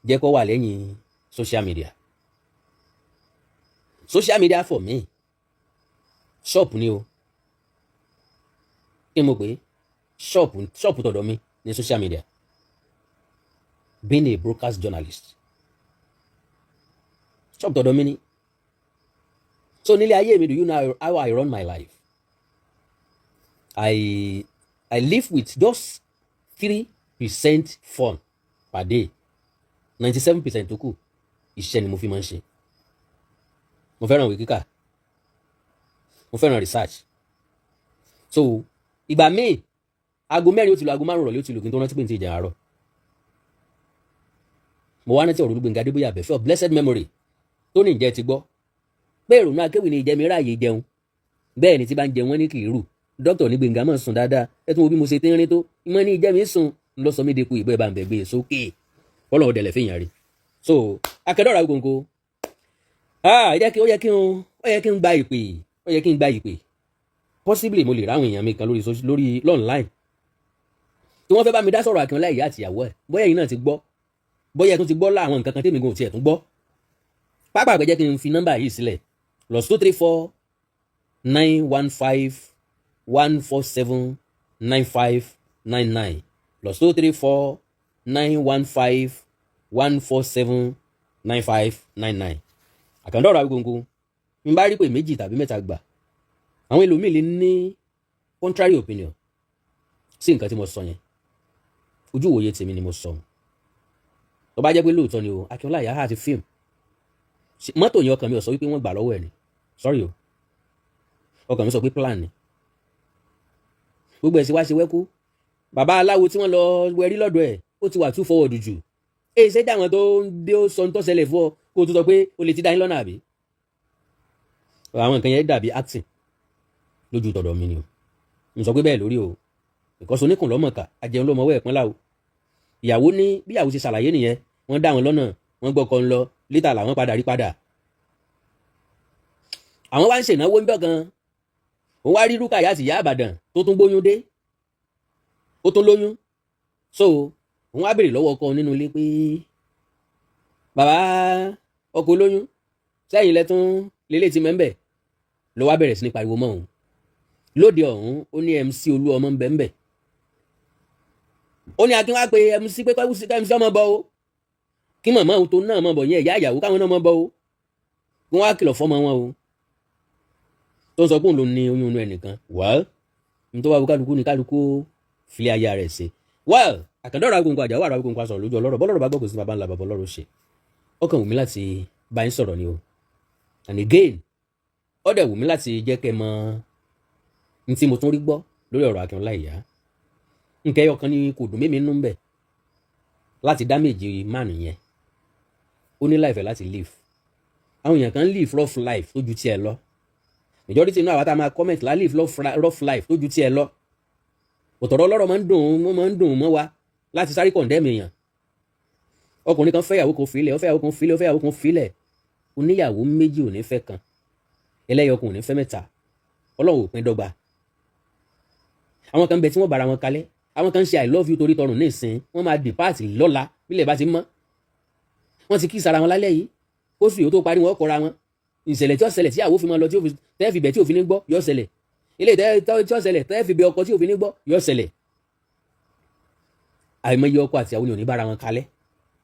jẹ́ kó wà lẹ́yìn social media. Social media for me, shop ni o. kí ni mo pè é? shop tọ̀dọ̀ mi ní social media. Being a broadcast journalist, shop tọ̀dọ̀ mi ni. So nílé ayé mi, do you know how I run my life? I live with just 3% fun per day. 97% tó kù iṣẹ́ ni mo fi máa ń ṣe. mo fẹ́ràn ìwé kíkà, mo fẹ́ràn research. So ìgbà míì aago mẹ́rin ó ti lọ, aago márùn-ún rọ̀lẹ́ ó ti lò kí n tó rántí pé n ti jẹ àárọ̀. mo wá rántí ọ̀rọ̀ Olúgbénga Adébóyè Àbẹ̀fẹ́ of blessed memory tó ní ìjẹ́ ti gbọ́ pé ìrònú akéwì ni ìjẹ́mi ráàyè jẹun, bẹ́ẹ̀ ni tí bá ń jẹun wọ́n ní kì í rù. dókítà ní Gbénga máa ń sùn dáadáa, ẹ tún wo bí mo ṣe tínrín tó, ìmọ̀ ní ìjẹ́mi sùn lọ sọ mí de ku ìbọn ẹ̀ bá ń bẹ̀ gbé sókè ọlọ́run dẹ̀lẹ̀ fìyàn rí. So akẹ́dọ̀rà gbòǹgbò ó yẹ kí n gba ìpè, possibly mo lè ráwọn èèyàn mi kan lórí online tí wọ́n fẹ́ bá mi dá sọ̀rọ̀ Akin Ọláìyá àti ìyàwó ẹ̀. bóyá ẹ̀yin náà ti gbọ́, bóyá ẹ tún ti gbọ́ láwọn nǹkan kan tèmi gan ò tiẹ̀ tún gbọ́. pápá àgbẹ̀jẹ́ kí n fi nọ́mbà yìí sílẹ̀, +234 915 147 9599 +234 915 147 9599. Àkàndọ̀rọ̀ Awikonko n bá rí pé méjì tàbí mẹ́ta gbà, àwọn ẹlòmíì lè ní contrary opinion sí nǹkan tí mo sọ yẹn. ojú ìwòye tèmi ni mo sọ. tó bá jẹ́ pé lóòótọ́ ni o, Akin Ọláìyá àti fíìmù mọ́tò yẹn ọkàn mi ò sọ wípé wọ́n gbà lọ́wọ́ ẹ̀ ni, sorry o, ọkàn mi sọ pé plan ni. gbogbo ẹ̀ sì wá ṣe wẹ́kú. bàbá aláwo tí wọ́n lọ wẹrí lọ́dọ̀ ẹ̀ ó ti wà too forward jù. èyí ṣe dáwọn tó ń dé ó sọ ń tọ́sẹ̀lẹ̀ fún ọ kó o tún sọ pé o lè ti dá yín lọ́nà àbí. àwọn nǹkan yẹn dàbí acting lójú tọ̀dọ̀ mi ni o. n sọ pé bẹ́ẹ̀ lórí o, ìkọ́sọ oníkùn lọ́mọ̀ọ́ká ajẹun lọ́mọwọ́ ẹ̀pọ́n láwo. ìyàwó ní bí ìyàwó ṣe ṣàlàyé nìyẹn, wọ́n dá wọn lọ́nà, wọ́n gbọ́kọ̀ ń lọ, lítà làwọn padà rí padà. àwọn wá ń ṣènáwó ńjọ́ kan, òun wá rí Rúkàyà àti Ìyá Ìbàdàn tó tún gbóyún dé, ó tún lóyún. So òun wá béèrè lọ́wọ́ ọkọ nínú ilé pé bàbá ọkọ olóyún sẹ́yìn lẹ́tún lélẹ́ ti mẹ́ńbẹ̀. ló wá bẹ̀rẹ̀ sí ní pariwo mọ́ òun. lóde ọ̀hún ó ní MC Olúọmọ ń bẹ ńbẹ̀. ó ní Akin wá pé MC pé MC ọmọ bọ o kí màmá òun tó náà mọ bọ yẹn ìyá ìyàwó káwọn náà mọ bọ o kí wọn á kìlọ̀ fọ́mọ wọn o tó ń sọ pé òun ló ní oyún inú ẹnìkan well ní tó wá wú kálukú ní kálukú filé aya rẹ̀ ṣe well àkàndọ̀rọ̀ agbóǹkọ àjàwó àrà agbóǹkọ àsọ̀rọ̀ lójú ọlọ́rọ̀ bọ́lọ́rọ̀ bá gbọ́kọ̀ sí baba ńlá baba ọlọ́rọ̀ ṣe ọkàn wù mí láti bá yín sọ̀rọ̀ ni o and again ó dẹ̀ wù mí láti jẹ́ kẹ́ mọ ní tí mo tún rí gbọ́ lórí ọ̀rọ̀ Akin Ọláìyá nǹkan ẹyọ kan ni kò dùn mímí nú bẹ̀ láti dá méjì mánu yẹn ó ní láìfẹ́ láti live àwọn èèyàn kan live rough life tó ju tiẹ̀ lọ majority inú àwọn tá a máa comment la live rough life tó ju tiẹ̀ lọ òtọ̀rọ̀ ọlọ́rọ̀ máa ń dùn mọ́ wa láti sáré condemn èèyàn ọkùnrin kan fẹ́yàwó kan filẹ̀ ó fẹ́yàwó kan filẹ̀ ó fẹ́yàwó kan filẹ̀ oníyàwó méjì ò ní fẹ́ kan ẹlẹ́yọkùn ò ní fẹ́ mẹ́ta ọlọ́run ò pín dọ́gba àwọn kan bẹ tí wọ́n bára wọn kalẹ̀ àwọn kan ń ṣe I love you torí tọrùn ní ìsìn wọ́n máa depart lọ́la bílẹ̀ bá ti mọ́ wọ́n ti kí sara wọn lálẹ́ yìí ó sì yóò tó parí wọn kọra wọn ìṣẹ̀lẹ̀ tí ó ṣẹlẹ̀ tí àwọ̀ fi máa lọ tí ó fi tẹ́ fi bẹ̀ tí òfin ní gbọ́ yóò ṣẹlẹ̀ ilé tí ó ṣẹlẹ̀ tẹ́ fi bẹ̀ ọkọ tí òfin ní gbọ́ yóò ṣẹlẹ̀ àìmọye ọkọ àti àwọn ènìyàn ní bára wọn kalẹ̀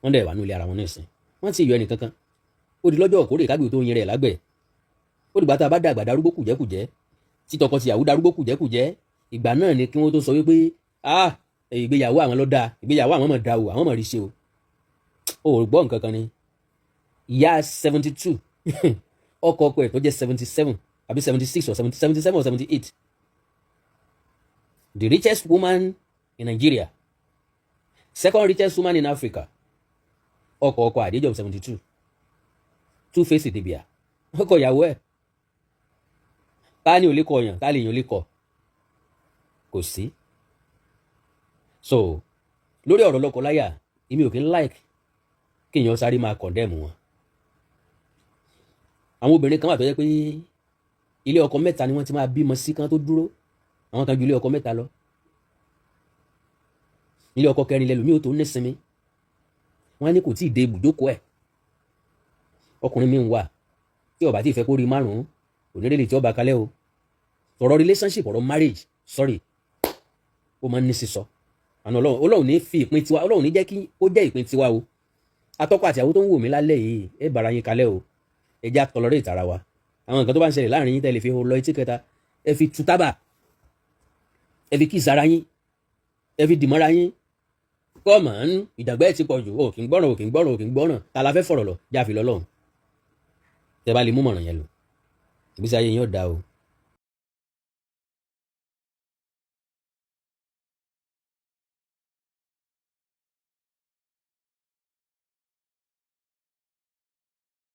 wọ́n dẹ̀ wà nílé ara wọn ní ìsìn wọ́n ti yọ ẹnì kankan ó di lọ́jọ́ òkúrè kágbé tó yin rẹ̀ lágbẹ̀ ó dìgbà tá a bá dàgbà darúgbó kùjẹ́kùjẹ́ tí tọkọ tìyàwó darúgbó kùjẹ́kùjẹ́ ìgbà náà ni kí wọ́n tó sọ wípé ìgbéyàwó àwọn ló dáa ìgbéyàwó àwọn mọ̀ dáa o àwọn mọ̀ rí ṣe o ò gbọ́ nǹkan kan ni ìyá 72 ọkọ ẹ̀ tó jẹ́ 77 àbí 76 or 77 or 78 the richest woman in Nigeria second richest woman in Africa ọkọ at the age of 72 two-face ìdìbìà ọkọ ìyàwó ẹ̀ ta ni ò lè kọ yàn ta lè yàn ò lè kọ kò sí so lórí ọ̀rọ̀ lọ́kọláya èmi ò kí ń like kí èèyàn sáré máa condemn wọn àwọn obìnrin kan wà tó jẹ́ pé ilé ọkọ mẹ́ta ni wọ́n ti máa bímọ sí kan tó dúró àwọn kan ju ilé ọkọ mẹ́ta lọ ilé ọkọ kẹrin lẹ́lòmíì ò tó nísinmi wọ́n á ní kò tí ì dé ibùjókòó ẹ̀ ọkùnrin mi ń wà tí ó bá ti fẹ́ kó rí márùn-ún onírèlè tí ó bá kalẹ̀ o ọ̀rọ̀ relationship ọ̀rọ̀ marriage sorry ó máa ń ní sísọ àná ọlọ́run ní fi ìpín tiwa ọlọ́run ní jẹ́ kí ó jẹ́ ìpín tiwa o atọ́kọ àti àwọn tó ń wò mí lálẹ́ yìí ẹ bára yín kalẹ̀ o ẹ já tolerate ara wa àwọn nǹkan tó bá ń ṣẹlẹ̀ láàrin yín tẹ́lẹ̀ fi lọ etí kẹta ẹ fi tu tábà ẹ fi kiss ara yín ẹ fi dìmọ́ra yín kọ́ọ̀mọ̀ ń ìdàgbà ẹ̀ ti pọ̀ jù òkè ń gbọ́ràn ta la fẹ́ fọ̀rọ̀ lọ jáfi lọ́lọ́run tẹ bá lè mú mọ̀ràn yẹn lò ìgbésí ayé yín ó dáa o.